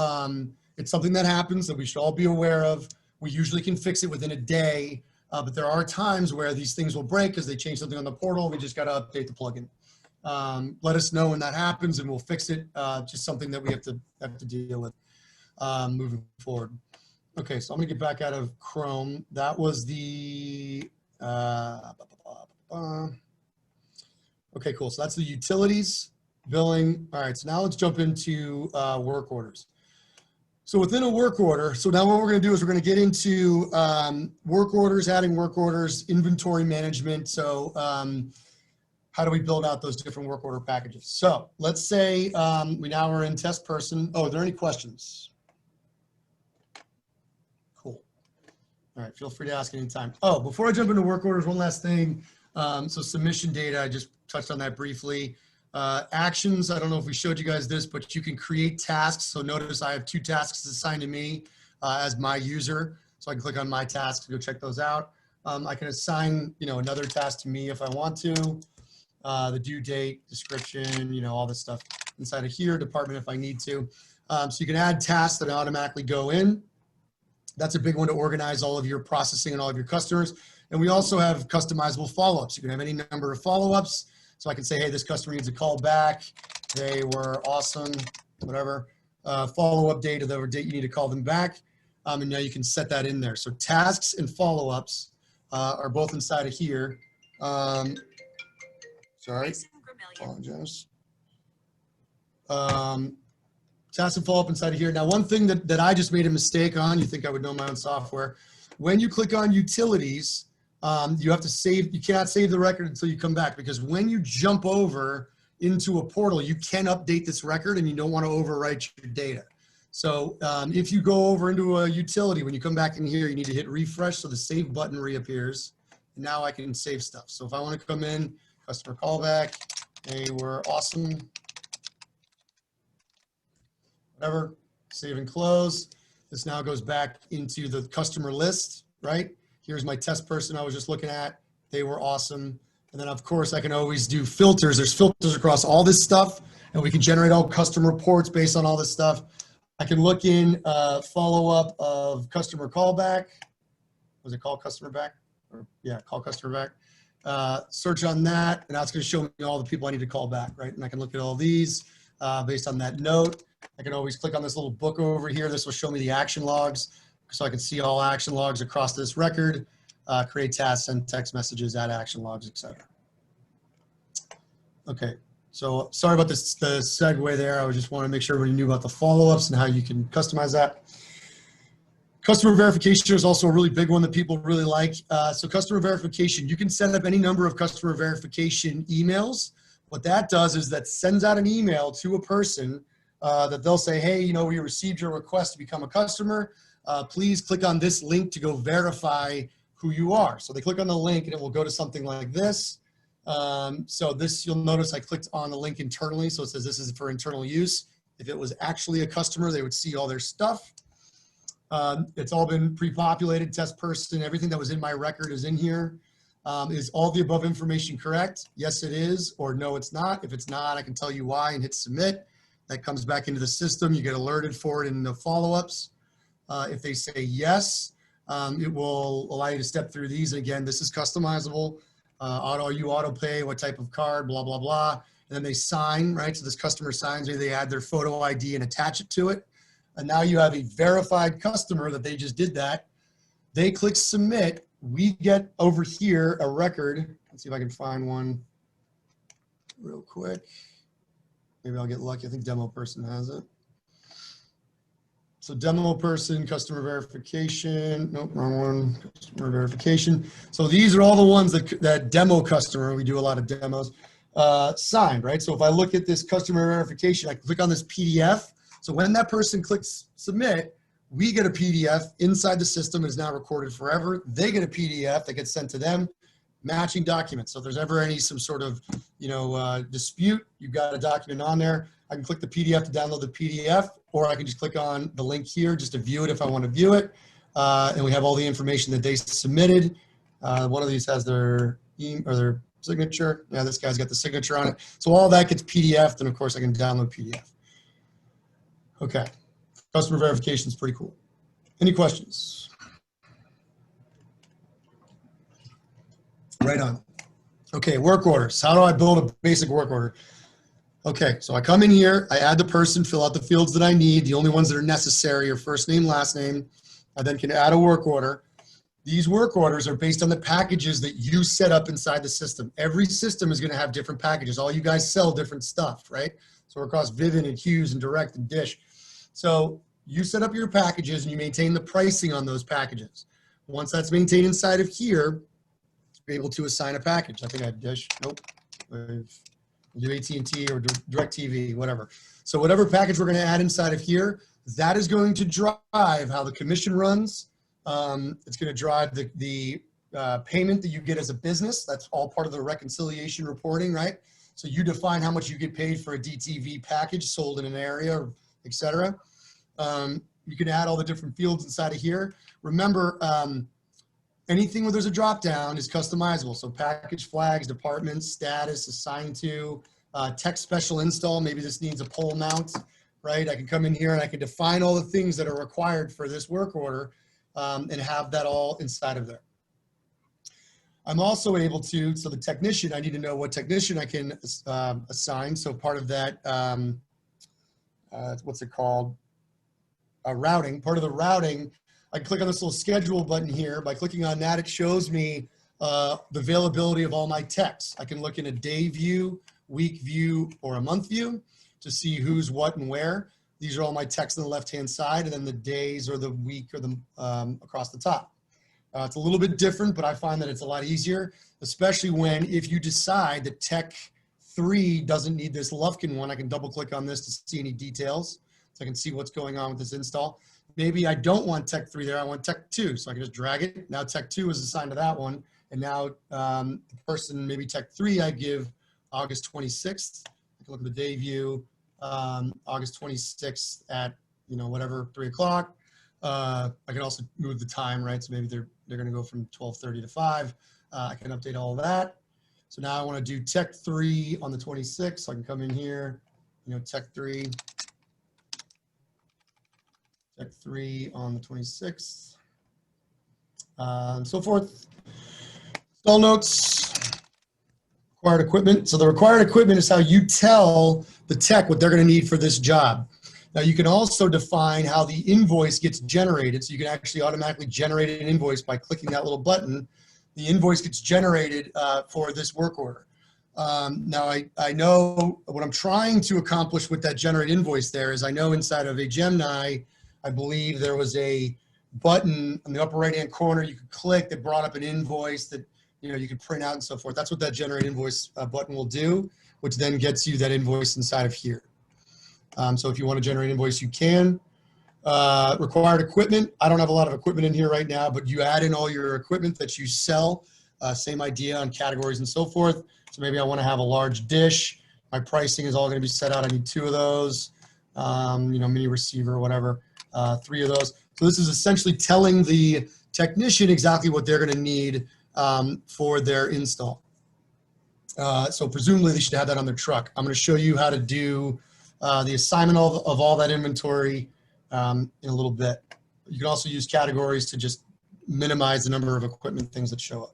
[SPEAKER 1] it's something that happens that we should all be aware of. We usually can fix it within a day, but there are times where these things will break because they change something on the portal. We just got to update the plugin. Let us know when that happens and we'll fix it. Just something that we have to deal with moving forward. Okay, so I'm gonna get back out of Chrome. That was the, okay, cool. So that's the utilities, billing. All right, so now let's jump into work orders. So within a work order, so now what we're gonna do is we're gonna get into work orders, adding work orders, inventory management. So how do we build out those different work order packages? So let's say we now are in test person. Oh, are there any questions? Cool. All right, feel free to ask anytime. Oh, before I jump into work orders, one last thing. So submission data, I just touched on that briefly. Actions, I don't know if we showed you guys this, but you can create tasks. So notice I have 2 tasks assigned to me as my user. So I can click on my tasks to go check those out. I can assign, another task to me if I want to. The due date, description, all this stuff inside of here, department if I need to. So you can add tasks that automatically go in. That's a big one to organize all of your processing and all of your customers. And we also have customizable follow-ups. You can have any number of follow-ups. So I can say, hey, this customer needs a call back. They were awesome, whatever. Follow-up date or the date you need to call them back. And now you can set that in there. So tasks and follow-ups are both inside of here. Sorry, apologize. Tasks and follow-up inside of here. Now, one thing that I just made a mistake on, you think I would know my own software. When you click on utilities, you have to save, you cannot save the record until you come back, because when you jump over into a portal, you can update this record and you don't want to overwrite your data. So if you go over into a utility, when you come back in here, you need to hit refresh so the save button reappears. And now I can save stuff. So if I want to come in, customer callback, they were awesome, whatever, save and close. This now goes back into the customer list, right? Here's my test person I was just looking at. They were awesome. And then of course I can always do filters. There's filters across all this stuff and we can generate all custom reports based on all this stuff. I can look in follow-up of customer callback. Was it called customer back? Or, yeah, call customer back. Search on that, and that's going to show me all the people I need to call back, right? And I can look at all these based on that note. I can always click on this little book over here. This will show me the action logs, so I can see all action logs across this record, create tasks, send text messages, add action logs, etc. Okay, so sorry about this, the segue there. I just want to make sure everybody knew about the follow-ups and how you can customize that. Customer verification is also a really big one that people really like. So customer verification, you can set up any number of customer verification emails. What that does is that sends out an email to a person that they'll say, hey, you know, we received your request to become a customer. Please click on this link to go verify who you are. So they click on the link and it will go to something like this. So this, you'll notice I clicked on the link internally. So it says this is for internal use. If it was actually a customer, they would see all their stuff. It's all been pre-populated, test person, everything that was in my record is in here. Is all the above information correct? Yes, it is, or no, it's not. If it's not, I can tell you why and hit submit. That comes back into the system. You get alerted for it in the follow-ups. If they say yes, it will allow you to step through these. Again, this is customizable. Auto pay, what type of card, blah, blah, blah. And then they sign, right? So this customer signs, maybe they add their photo ID and attach it to it. And now you have a verified customer that they just did that. They click submit. We get over here a record. Let's see if I can find one real quick. Maybe I'll get lucky. I think demo person has it. So demo person, customer verification. Nope, wrong one. Customer verification. So these are all the ones that demo customer, we do a lot of demos, signed, right? So if I look at this customer verification, I click on this PDF. So when that person clicks submit, we get a PDF inside the system. It is now recorded forever. They get a PDF that gets sent to them, matching documents. So if there's ever some sort of, dispute, you've got a document on there. I can click the PDF to download the PDF, or I can just click on the link here just to view it if I want to view it. And we have all the information that they submitted. One of these has their email or their signature. Yeah, this guy's got the signature on it. So all that gets PDF'd, and of course I can download PDF. Okay. Customer verification is pretty cool. Any questions? Right on. Okay, work orders. How do I build a basic work order? Okay, so I come in here, I add the person, fill out the fields that I need. The only ones that are necessary are first name, last name. I then can add a work order. These work orders are based on the packages that you set up inside the system. Every system is going to have different packages. All you guys sell different stuff, right? So across Vivint and Hughes and Direct and Dish. So you set up your packages and you maintain the pricing on those packages. Once that's maintained inside of here, you're able to assign a package. I think I have Dish. Nope. We'll do AT&T or DirecTV, whatever. So whatever package we're going to add inside of here, that is going to drive how the commission runs. It's going to drive the payment that you get as a business. That's all part of the reconciliation reporting, right? So you define how much you get paid for a DTV package sold in an area, et cetera. You can add all the different fields inside of here. Remember, anything where there's a drop down is customizable. So package flags, departments, status, assigned to, text special install. Maybe this needs a pole mount, right? I can come in here and I can define all the things that are required for this work order and have that all inside of there. I'm also able to, so the technician, I need to know what technician I can assign. So part of that, what's it called? Routing. Part of the routing, I can click on this little schedule button here. By clicking on that, it shows me the availability of all my techs. I can look in a day view, week view, or a month view to see who's what and where. These are all my techs on the left-hand side, and then the days or the week or the across the top. It's a little bit different, but I find that it's a lot easier, especially if you decide that Tech 3 doesn't need this Lufkin one. I can double click on this to see any details. So I can see what's going on with this install. Maybe I don't want Tech 3 there, I want Tech 2. So I can just drag it. Now Tech 2 is assigned to that one. And now the person, maybe Tech 3, I give August 26th. I can look at the day view, August 26th at, whatever, 3 o'clock. I can also move the time, right? So maybe they're going to go from 12:30 to 5. I can update all of that. So now I want to do Tech 3 on the 26th. So I can come in here, Tech 3. Tech 3 on the 26th, and so forth. Install notes, required equipment. So the required equipment is how you tell the tech what they're going to need for this job. Now you can also define how the invoice gets generated. So you can actually automatically generate an invoice by clicking that little button. The invoice gets generated for this work order. Now I know what I'm trying to accomplish with that generate invoice there is I know inside of a Gemini, I believe there was a button in the upper right-hand corner you could click that brought up an invoice that you could print out and so forth. That's what that generate invoice button will do, which then gets you that invoice inside of here. So if you want to generate invoice, you can. Required equipment. I don't have a lot of equipment in here right now, but you add in all your equipment that you sell. Same idea on categories and so forth. So maybe I want to have a large dish. My pricing is all going to be set out. I need 2 of those, mini receiver, whatever, 3 of those. So this is essentially telling the technician exactly what they're going to need for their install. So presumably they should have that on their truck. I'm going to show you how to do the assignment of all that inventory in a little bit. You can also use categories to just minimize the number of equipment things that show up.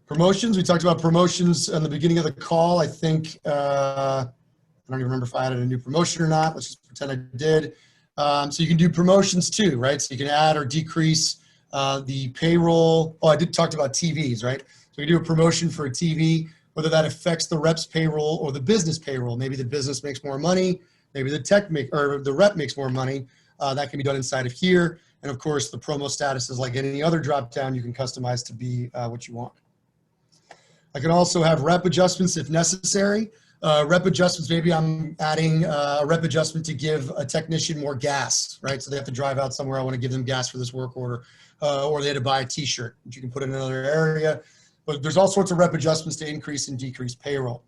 [SPEAKER 1] Promotions, we talked about promotions in the beginning of the call. I think, I don't even remember if I added a new promotion or not. Let's just pretend I did. So you can do promotions too, right? So you can add or decrease the payroll. Oh, I did talk about TVs, right? So you do a promotion for a TV, whether that affects the rep's payroll or the business payroll. Maybe the business makes more money. Maybe the rep makes more money. That can be done inside of here. And of course, the promo status is like any other drop down you can customize to be what you want. I can also have rep adjustments if necessary. Rep adjustments, maybe I'm adding a rep adjustment to give a technician more gas, right? So they have to drive out somewhere. I want to give them gas for this work order, or they had to buy a t-shirt, which you can put in another area. But there's all sorts of rep adjustments to increase and decrease payroll.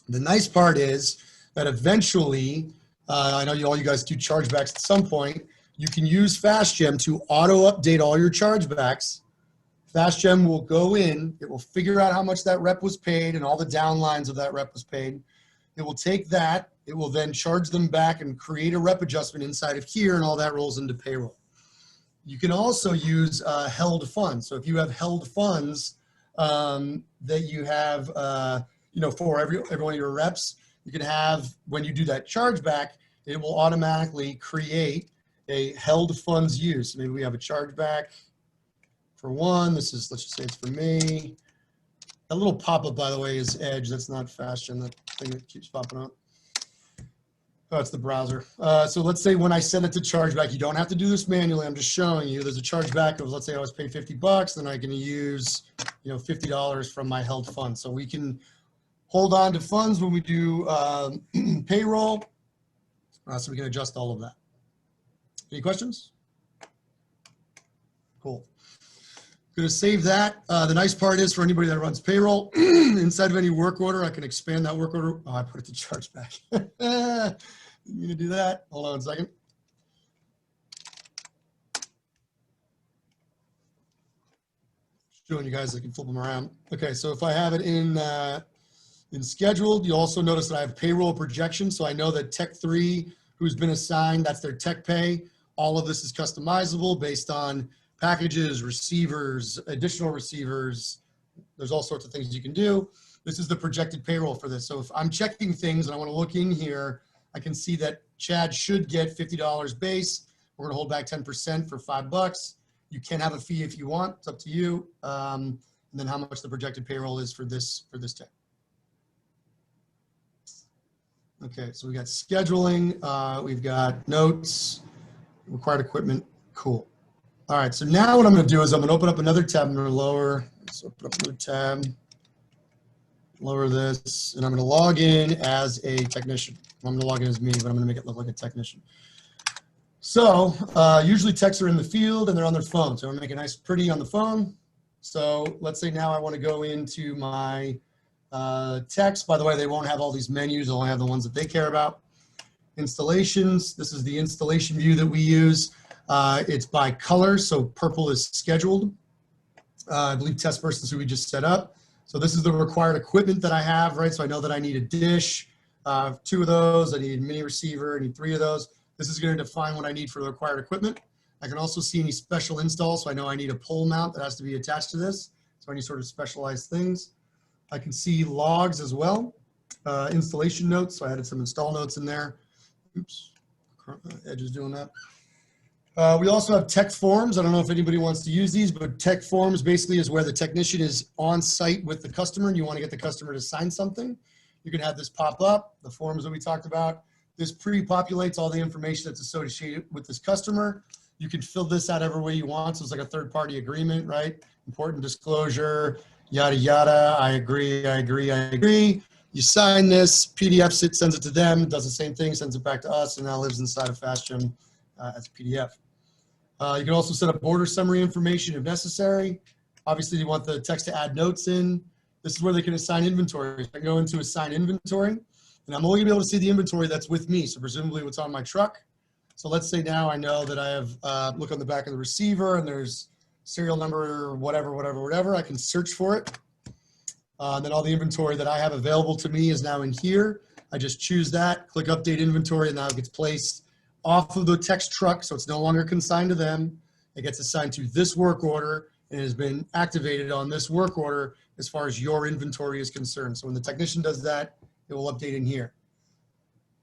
[SPEAKER 1] The nice part is that eventually, I know all you guys do chargebacks at some point, you can use FastGem to auto update all your chargebacks. FastGem will go in, it will figure out how much that rep was paid and all the downlines of that rep was paid. It will take that, it will then charge them back and create a rep adjustment inside of here, and all that rolls into payroll. You can also use held funds. So if you have held funds that you have, for every one of your reps, you can have, when you do that chargeback, it will automatically create a held funds use. Maybe we have a chargeback for one. This is, let's just say it's for me. That little pop-up, by the way, is Edge. That's not FastGem, that thing that keeps popping up. Oh, it's the browser. So let's say when I send it to chargeback, you don't have to do this manually. I'm just showing you. There's a chargeback of, let's say I was paid $50, then I can use, $50 from my held funds. So we can hold on to funds when we do payroll. So we can adjust all of that. Any questions? Cool. Going to save that. The nice part is for anybody that runs payroll, inside of any work order, I can expand that work order. Oh, I put it to chargeback. You going to do that? Hold on a second. Showing you guys, I can flip them around. Okay, so if I have it in scheduled, you also notice that I have payroll projection. So I know that Tech 3, who's been assigned, that's their tech pay. All of this is customizable based on packages, receivers, additional receivers. There's all sorts of things you can do. This is the projected payroll for this. So if I'm checking things and I want to look in here, I can see that Chad should get $50 base. We're going to hold back 10% for $5. You can have a fee if you want. It's up to you. And then how much the projected payroll is for this tech. Okay, so we got scheduling. We've got notes, required equipment. Cool. All right, so now what I'm going to do is I'm going to open up another tab. I'm going to lower, let's open up another tab, lower this, and I'm going to log in as a technician. I'm going to log in as me, but I'm going to make it look like a technician. So usually techs are in the field and they're on their phone. So I'm going to make it nice and pretty on the phone. So let's say now I want to go into my techs. By the way, they won't have all these menus. They'll only have the ones that they care about. Installations. This is the installation view that we use. It's by color, so purple is scheduled. I believe test persons who we just set up. So this is the required equipment that I have, right? So I know that I need a dish, 2 of those. I need a mini receiver, I need 3 of those. This is going to define what I need for the required equipment. I can also see any special installs, so I know I need a pole mount that has to be attached to this. So any sort of specialized things. I can see logs as well, installation notes. So I added some install notes in there. Oops, Edge is doing that. We also have tech forms. I don't know if anybody wants to use these, but tech forms basically is where the technician is on site with the customer and you want to get the customer to sign something. You can have this pop up, the forms that we talked about. This pre-populates all the information that's associated with this customer. You can fill this out every way you want. So it's like a third-party agreement, right? Important disclosure, yada, yada. I agree, I agree, I agree. You sign this, PDFs it, sends it to them, does the same thing, sends it back to us, and now lives inside of FastGem as a PDF. You can also set up order summary information if necessary. Obviously, you want the text to add notes in. This is where they can assign inventory. I can go into assign inventory, and I'm only gonna be able to see the inventory that's with me, so presumably what's on my truck. So let's say now I know that I have, look on the back of the receiver, and there's serial number, whatever. I can search for it. And then all the inventory that I have available to me is now in here. I just choose that, click update inventory, and now it gets placed off of the text truck, so it's no longer consigned to them. It gets assigned to this work order and has been activated on this work order as far as your inventory is concerned. So when the technician does that, it will update in here.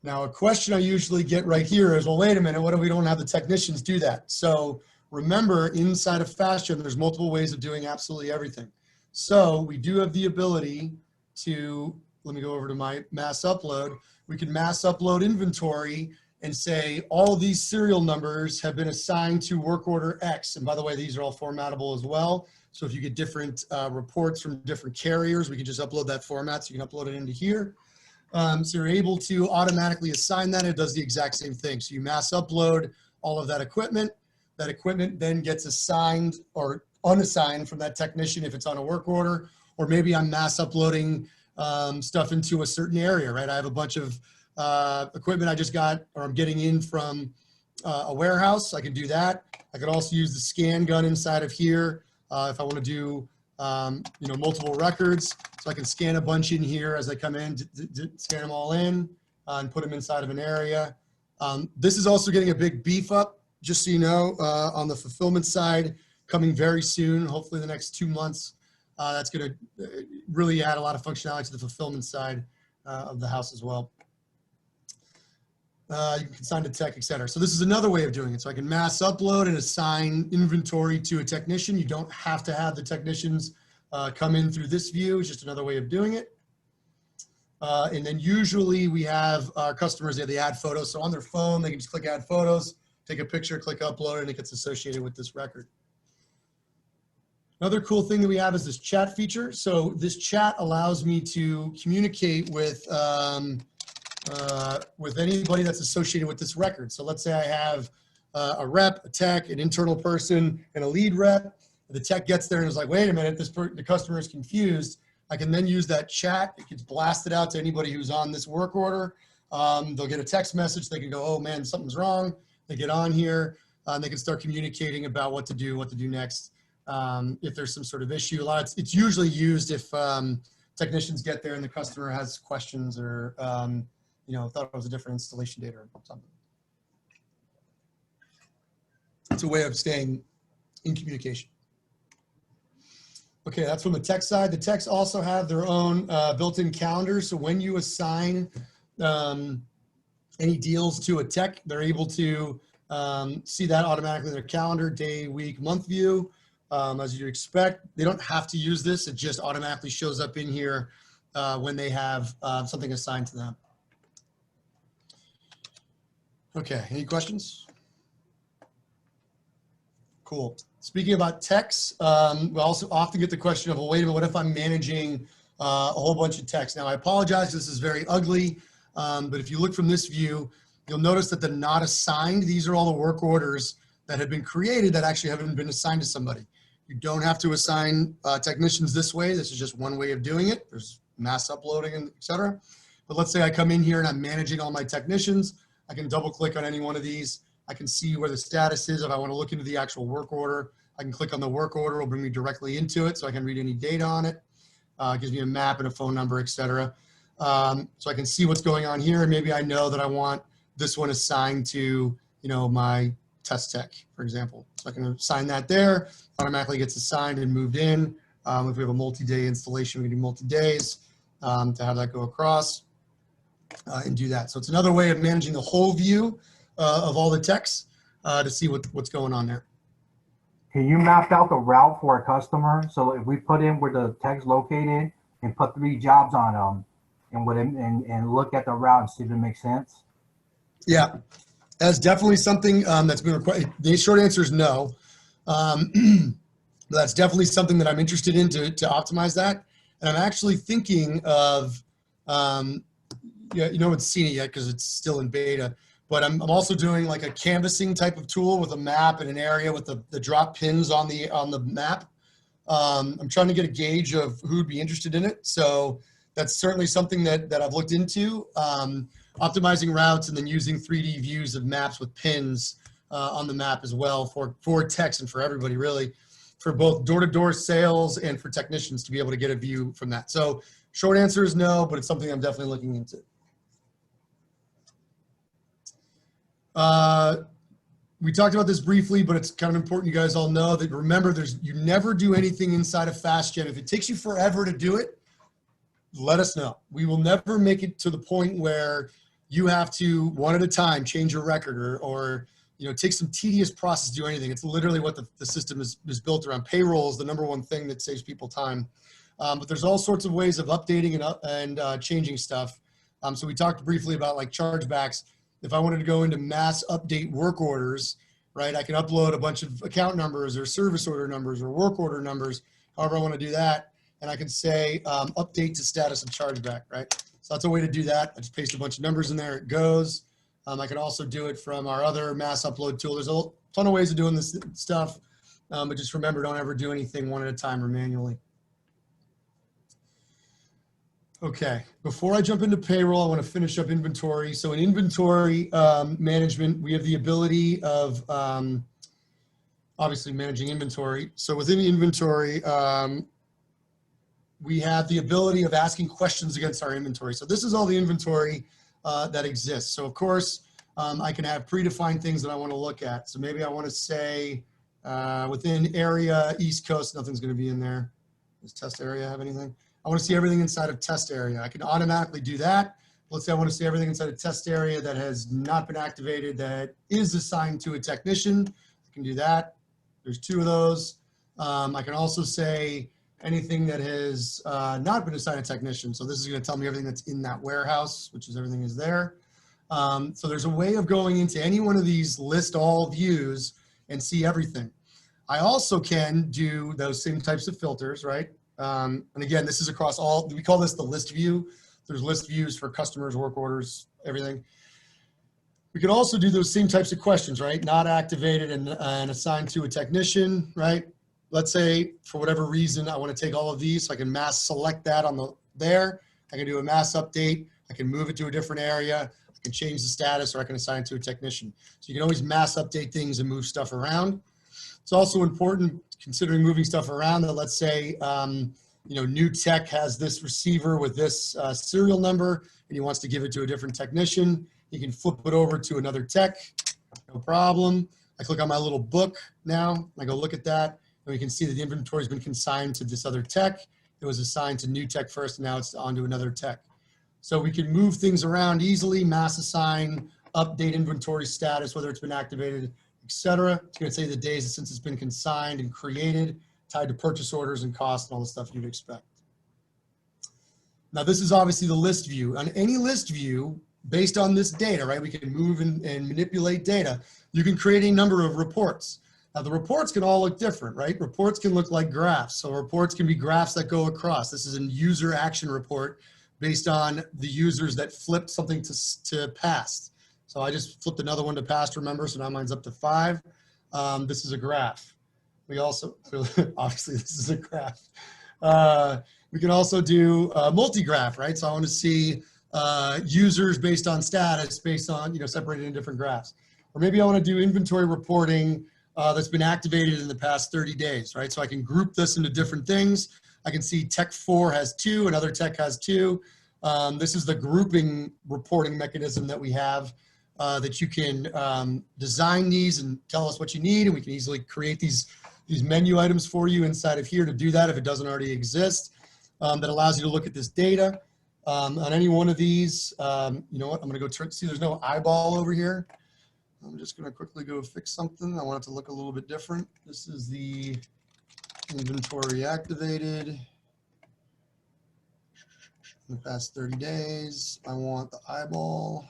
[SPEAKER 1] Now, a question I usually get right here is, well, wait a minute, what if we don't have the technicians do that? So remember, inside of FastGem, there's multiple ways of doing absolutely everything. So we do have the ability to, let me go over to my mass upload. We can mass upload inventory and say all of these serial numbers have been assigned to work order X. And by the way, these are all formatable as well. So if you get different reports from different carriers, we can just upload that format. So you can upload it into here. So you're able to automatically assign that. It does the exact same thing. So you mass upload all of that equipment. That equipment then gets assigned or unassigned from that technician if it's on a work order, or maybe I'm mass uploading stuff into a certain area, right? I have a bunch of equipment I just got, or I'm getting in from a warehouse. I can do that. I could also use the scan gun inside of here if I want to do multiple records. So I can scan a bunch in here as I come in, scan them all in and put them inside of an area. This is also getting a big beef up, just so you know, on the fulfillment side, coming very soon, hopefully the next 2 months. That's going to really add a lot of functionality to the fulfillment side of the house as well. You can consign to tech, et cetera. So this is another way of doing it. So I can mass upload and assign inventory to a technician. You don't have to have the technicians come in through this view. It's just another way of doing it. And then usually we have our customers, they have the add photos. So on their phone, they can just click add photos, take a picture, click upload, and it gets associated with this record. Another cool thing that we have is this chat feature. So this chat allows me to communicate with anybody that's associated with this record. So let's say I have a rep, a tech, an internal person, and a lead rep. The tech gets there and is like, wait a minute, the customer is confused. I can then use that chat. It gets blasted out to anybody who's on this work order. They'll get a text message. They can go, oh man, something's wrong. They get on here and they can start communicating about what to do next. If there's some sort of issue. It's usually used if technicians get there and the customer has questions or thought it was a different installation date or something. It's a way of staying in communication. Okay, that's from the tech side. The techs also have their own built-in calendars. So when you assign any deals to a tech, they're able to see that automatically in their calendar, day, week, month view. As you'd expect, they don't have to use this. It just automatically shows up in here when they have something assigned to them. Okay, any questions? Cool. Speaking about techs, we also often get the question of, well, wait a minute, what if I'm managing a whole bunch of techs? Now, I apologize, this is very ugly, but if you look from this view, you'll notice that the not assigned, these are all the work orders that have been created that actually haven't been assigned to somebody. You don't have to assign technicians this way. This is just one way of doing it. There's mass uploading and et cetera. But let's say I come in here and I'm managing all my technicians. I can double click on any one of these. I can see where the status is. If I want to look into the actual work order, I can click on the work order. It'll bring me directly into it so I can read any data on it. It gives me a map and a phone number, et cetera. So I can see what's going on here. And maybe I know that I want this one assigned to, my test tech, for example. So I can assign that there, automatically gets assigned and moved in. If we have a multi-day installation, we can do multi-days to have that go across and do that. So it's another way of managing the whole view of all the techs to see what's going on there.
[SPEAKER 5] Can you map out the route for a customer? So if we put in where the tech's located and put 3 jobs on them and look at the route and see if it makes sense?
[SPEAKER 1] Yeah, that's definitely something that's been required. The short answer is no. That's definitely something that I'm interested in to optimize that. And I'm actually thinking of Yeah, you no one's seen it yet because it's still in beta. But I'm also doing like a canvassing type of tool with a map and an area with the drop pins on the map. I'm trying to get a gauge of who'd be interested in it. So that's certainly something that I've looked into. Optimizing routes and then using 3D views of maps with pins on the map as well for techs and for everybody really, for both door-to-door sales and for technicians to be able to get a view from that. So short answer is no, but it's something I'm definitely looking into. We talked about this briefly, but it's kind of important you guys all know that remember you never do anything inside of FastGem. If it takes you forever to do it, let us know. We will never make it to the point where you have to one at a time change your record or take some tedious process to do anything. It's literally what the system is built around. Payroll is the #1 thing that saves people time. But there's all sorts of ways of updating and changing stuff. So we talked briefly about like chargebacks. If I wanted to go into mass update work orders, right, I can upload a bunch of account numbers or service order numbers or work order numbers, however I want to do that. And I can say update to status of chargeback, right? So that's a way to do that. I just paste a bunch of numbers in there, it goes. I can also do it from our other mass upload tool. There's a ton of ways of doing this stuff, but just remember, don't ever do anything one at a time or manually. Okay, before I jump into payroll, I want to finish up inventory. So in inventory management, we have the ability of obviously managing inventory. So within inventory, we have the ability of asking questions against our inventory. So this is all the inventory that exists. So of course, I can have predefined things that I want to look at. So maybe I want to say within area, East Coast, nothing's going to be in there. Does test area have anything? I want to see everything inside of test area. I can automatically do that. Let's say I want to see everything inside of test area that has not been activated that is assigned to a technician. I can do that. There's 2 of those. I can also say anything that has not been assigned a technician. So this is going to tell me everything that's in that warehouse, which is everything is there. So there's a way of going into any one of these list all views and see everything. I also can do those same types of filters, right? And again, this is across all, we call this the list view. There's list views for customers, work orders, everything. We could also do those same types of questions, right? Not activated and assigned to a technician, right? Let's say for whatever reason, I want to take all of these, so I can mass select that on there. I can do a mass update. I can move it to a different area. I can change the status, or I can assign it to a technician. So you can always mass update things and move stuff around. It's also important, considering moving stuff around, that let's say, new tech has this receiver with this serial number, and he wants to give it to a different technician. He can flip it over to another tech, no problem. I click on my little book now, and I go look at that, and we can see that the inventory has been consigned to this other tech. It was assigned to new tech first, and now it's on to another tech. So we can move things around easily, mass assign, update inventory status, whether it's been activated, etc. It's going to say the days since it's been consigned and created, tied to purchase orders and costs and all the stuff you'd expect. Now this is obviously the list view. On any list view, based on this data, right, we can move and manipulate data. You can create a number of reports. Now the reports can all look different, right? Reports can look like graphs. So reports can be graphs that go across. This is a user action report based on the users that flipped something to past. So I just flipped another one to past, remember, so now mine's up to 5. This is a graph. We also, obviously this is a graph. We can also do multi-graph, right? So I want to see users based on status, based on, separated in different graphs. Or maybe I want to do inventory reporting that's been activated in the past 30 days, right? So I can group this into different things. I can see tech 4 has 2, another tech has 2. This is the grouping reporting mechanism that we have. That you can design these and tell us what you need, and we can easily create these menu items for you inside of here to do that if it doesn't already exist. That allows you to look at this data on any one of these. You know what? I'm going to go see. There's no eyeball over here. I'm just going to quickly go fix something. I want it to look a little bit different. This is the inventory activated in the past 30 days. I want the eyeball.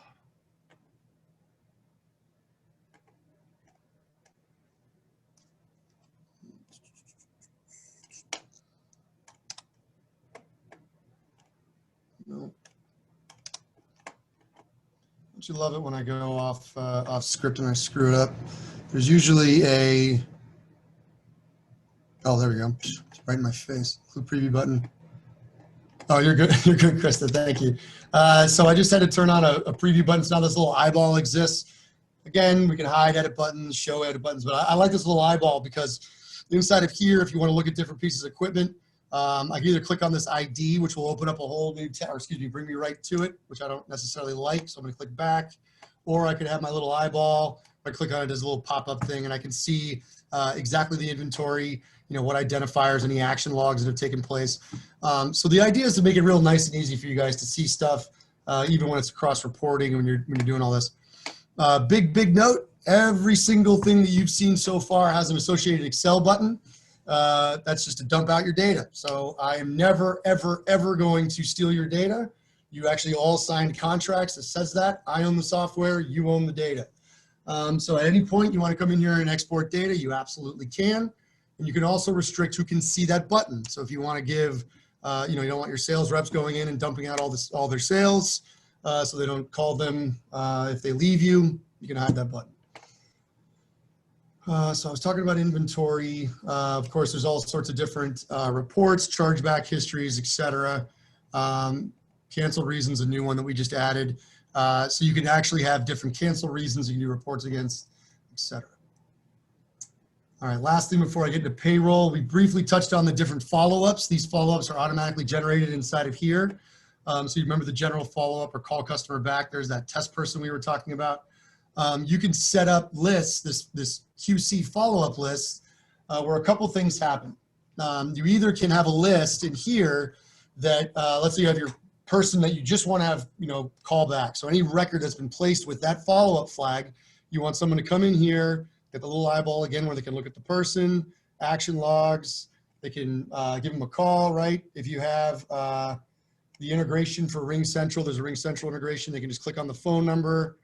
[SPEAKER 1] No. Don't you love it when I go off script and I screw it up? There's usually a, oh, there we go. Right in my face. The preview button. Oh, you're good. You're good, Krista. Thank you. So I just had to turn on a preview button. So now this little eyeball exists. Again, we can hide edit buttons, show edit buttons, but I like this little eyeball because inside of here, if you want to look at different pieces of equipment, I can either click on this ID, which will open up a whole new tab, or excuse me, bring me right to it, which I don't necessarily like. So I'm going to click back, or I could have my little eyeball. If I click on it, there's a little pop-up thing, and I can see exactly the inventory, what identifiers, any action logs that have taken place. So the idea is to make it real nice and easy for you guys to see stuff, even when it's cross reporting and when you're doing all this. Big note, every single thing that you've seen so far has an associated Excel button. That's just to dump out your data. So I am never, ever going to steal your data. You actually all signed contracts that says that. I own the software, you own the data. So at any point you want to come in here and export data, you absolutely can. And you can also restrict who can see that button. So if you want to give, you don't want your sales reps going in and dumping out all their sales, so they don't call them if they leave you, you can hide that button. So I was talking about inventory. Of course, there's all sorts of different reports, chargeback histories, etc. Cancel reasons, a new one that we just added. So you can actually have different cancel reasons you can do reports against, etc. All right, last thing before I get into payroll, we briefly touched on the different follow-ups. These follow-ups are automatically generated inside of here. So you remember the general follow-up or call customer back. There's that test person we were talking about. You can set up lists, this QC follow-up list, where a couple things happen. You either can have a list in here that, let's say you have your person that you just want to have, call back. So any record that's been placed with that follow-up flag, you want someone to come in here, get the little eyeball again where they can look at the person, action logs, they can give them a call, right? If you have the integration for Ring Central, there's a Ring Central integration, they can just click on the phone number.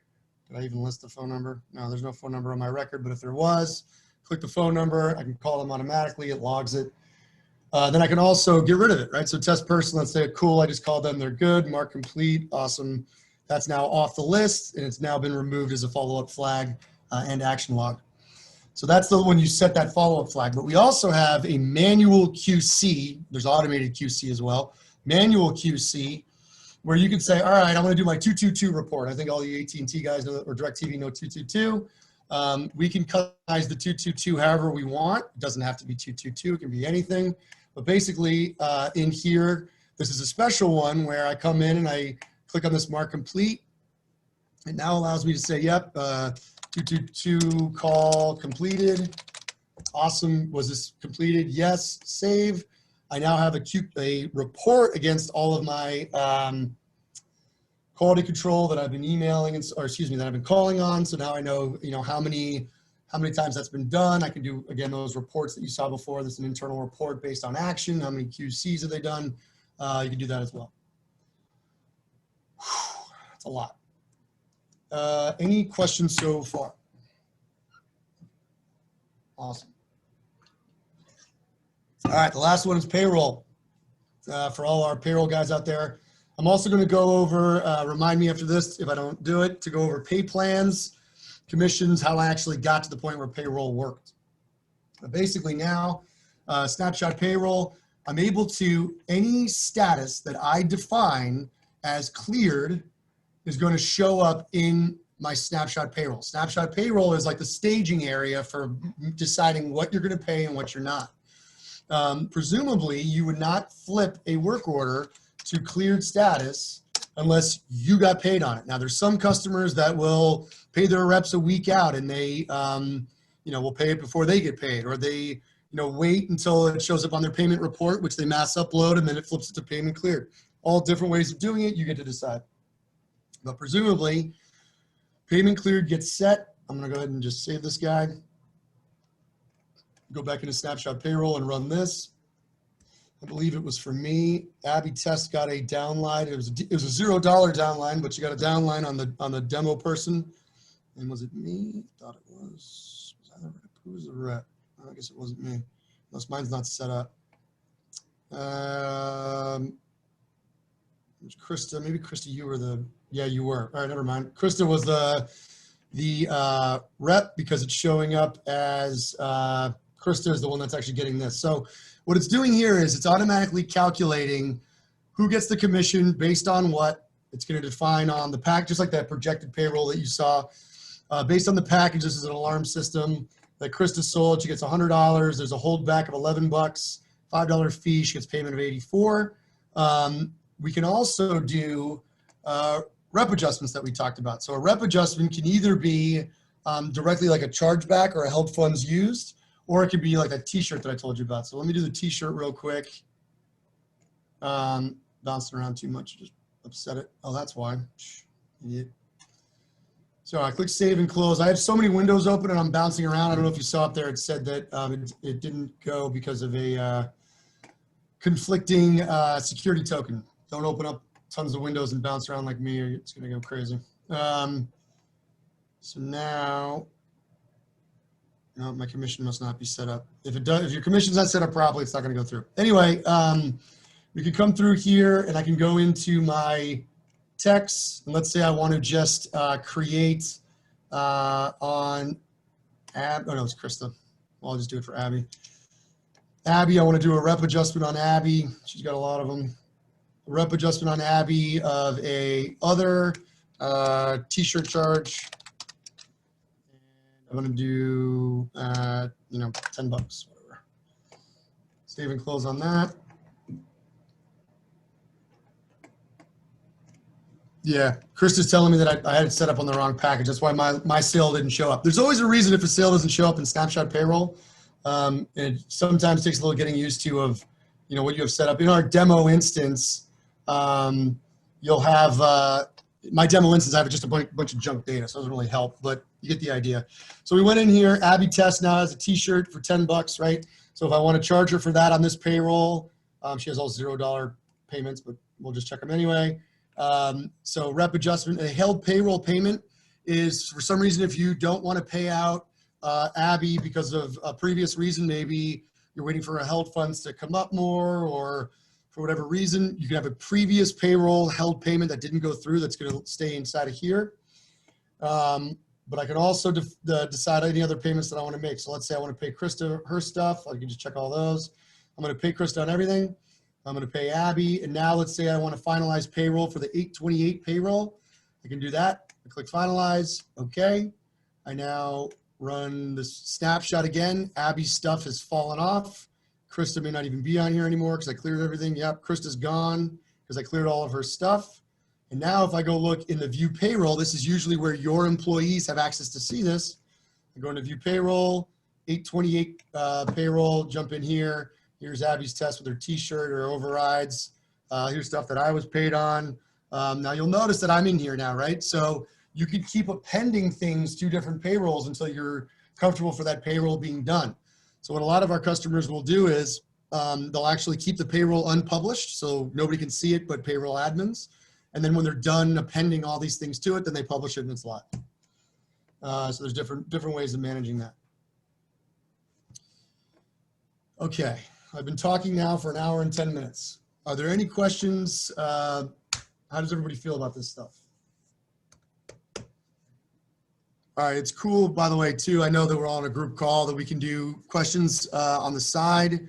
[SPEAKER 1] Did I even list the phone number? No, there's no phone number on my record, but if there was, click the phone number, I can call them automatically, it logs it. Then I can also get rid of it, right? So test person, let's say, cool, I just called them, they're good, mark complete, awesome. That's now off the list, and it's now been removed as a follow-up flag and action log. So that's the when you set that follow-up flag. But we also have a manual QC, there's automated QC as well, manual QC, where you can say, all right, I'm going to do my 222 report. I think all the AT&T guys know, or DirecTV know 222. We can customize the 222 however we want. It doesn't have to be 222. It can be anything. But basically, in here, this is a special one where I come in and I click on this mark complete. It now allows me to say, yep, 222 call completed. Awesome. Was this completed? Yes. Save. I now have a report against all of my quality control that I've been emailing, or excuse me, that I've been calling on. So now I know, how many times that's been done. I can do, again, those reports that you saw before. This is an internal report based on action. How many QCs have they done? You can do that as well. That's a lot. Any questions so far? Awesome. All right, the last one is payroll. For all our payroll guys out there, I'm also going to go over, remind me after this, if I don't do it, to go over pay plans, commissions, how I actually got to the point where payroll worked. But basically now, snapshot payroll, I'm able to, any status that I define as cleared is going to show up in my snapshot payroll. Snapshot payroll is like the staging area for deciding what you're going to pay and what you're not. Presumably, you would not flip a work order to cleared status unless you got paid on it. Now, there's some customers that will pay their reps a week out and they, will pay it before they get paid, or they, wait until it shows up on their payment report, which they mass upload, and then it flips it to payment cleared. All different ways of doing it, you get to decide. But presumably, payment cleared gets set. I'm going to go ahead and just save this guy. Go back into snapshot payroll and run this. I believe it was for me. Abby Test got a downline. It was a $0 downline, but you got a downline on the demo person. And was it me? I thought it was. Who was the rep? I guess it wasn't me. Unless mine's not set up. It was Krista. Maybe Krista, you were the, yeah, you were. All right, never mind. Krista was the rep because it's showing up as Krista is the one that's actually getting this. So what it's doing here is it's automatically calculating who gets the commission based on what. It's going to define on the pack, just like that projected payroll that you saw. Based on the package, this is an alarm system that Krista sold. She gets $100. There's a holdback of $11, $5 fee. She gets payment of $84. We can also do rep adjustments that we talked about. So a rep adjustment can either be directly like a chargeback or a held funds used, or it could be like that t-shirt that I told you about. So let me do the t-shirt real quick. Bouncing around too much, just upset it. Oh, that's why. Idiot. So I click save and close. I have so many windows open and I'm bouncing around. I don't know if you saw up there, it said that it didn't go because of a conflicting security token. Don't open up tons of windows and bounce around like me or it's gonna go crazy. So now, no, my commission must not be set up. If it does, if your commission's not set up properly, it's not gonna go through. Anyway, we can come through here and I can go into my text. And let's say I want to just create on Ab, oh no, it's Krista. Well, I'll just do it for Abby. Abby, I want to do a rep adjustment on Abby. She's got a lot of them. A rep adjustment on Abby of a other t-shirt charge. I'm going to do, you know, $10, whatever. Save and close on that. Yeah, Krista's telling me that I had it set up on the wrong package. That's why my sale didn't show up. There's always a reason if a sale doesn't show up in snapshot payroll. And it sometimes takes a little getting used to of, you know, what you have set up. In our demo instance, you'll have, my demo instance, I have just a bunch of junk data, so it doesn't really help, but you get the idea. So we went in here, Abby Test now has a t-shirt for $10, right? So if I want to charge her for that on this payroll, she has all $0 payments, but we'll just check them anyway. So rep adjustment, a held payroll payment is for some reason, if you don't want to pay out Abby because of a previous reason, maybe you're waiting for a held funds to come up more or for whatever reason, you can have a previous payroll held payment that didn't go through that's going to stay inside of here. But I can also decide any other payments that I want to make. So let's say I want to pay Krista her stuff. I can just check all those. I'm going to pay Krista on everything. I'm going to pay Abby. And now let's say I want to finalize payroll for the 8/28 payroll. I can do that. I click finalize. Okay. I now run this snapshot again. Abby's stuff has fallen off. Krista may not even be on here anymore because I cleared everything. Yep, Krista's gone because I cleared all of her stuff. And now if I go look in the view payroll, this is usually where your employees have access to see this. I go into view payroll, 8/28 payroll, jump in here. Here's Abby's test with her t-shirt or overrides. Here's stuff that I was paid on. Now you'll notice that I'm in here now, right? So you could keep appending things to different payrolls until you're comfortable for that payroll being done. So what a lot of our customers will do is they'll actually keep the payroll unpublished so nobody can see it but payroll admins. And then when they're done appending all these things to it, then they publish it and it's live. So there's different ways of managing that. Okay, I've been talking now for 1 hour and 10 minutes. Are there any questions? How does everybody feel about this stuff? All right, it's cool, by the way, too. I know that we're all on a group call that we can do questions on the side.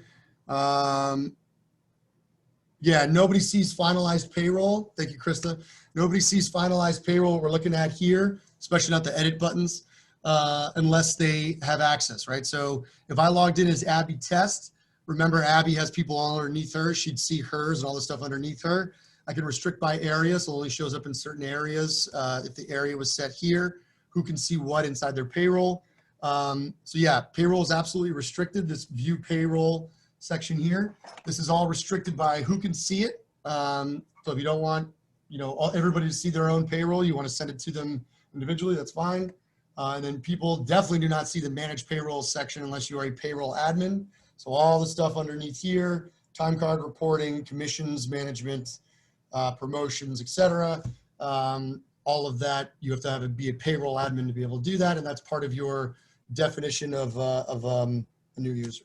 [SPEAKER 1] Yeah, nobody sees finalized payroll. Thank you, Krista. Nobody sees finalized payroll we're looking at here, especially not the edit buttons, unless they have access, right? So if I logged in as Abby Test, remember Abby has people all underneath her. She'd see hers and all the stuff underneath her. I can restrict by area, so it only shows up in certain areas. If the area was set here, who can see what inside their payroll. So yeah, payroll is absolutely restricted, this view payroll section here. This is all restricted by who can see it. So if you don't want, you know, everybody to see their own payroll, you want to send it to them individually, that's fine. And then people definitely do not see the manage payroll section unless you are a payroll admin. So all the stuff underneath here, time card reporting, commissions, management, promotions, etc. All of that, you have to be a payroll admin to be able to do that. And that's part of your definition of a new user.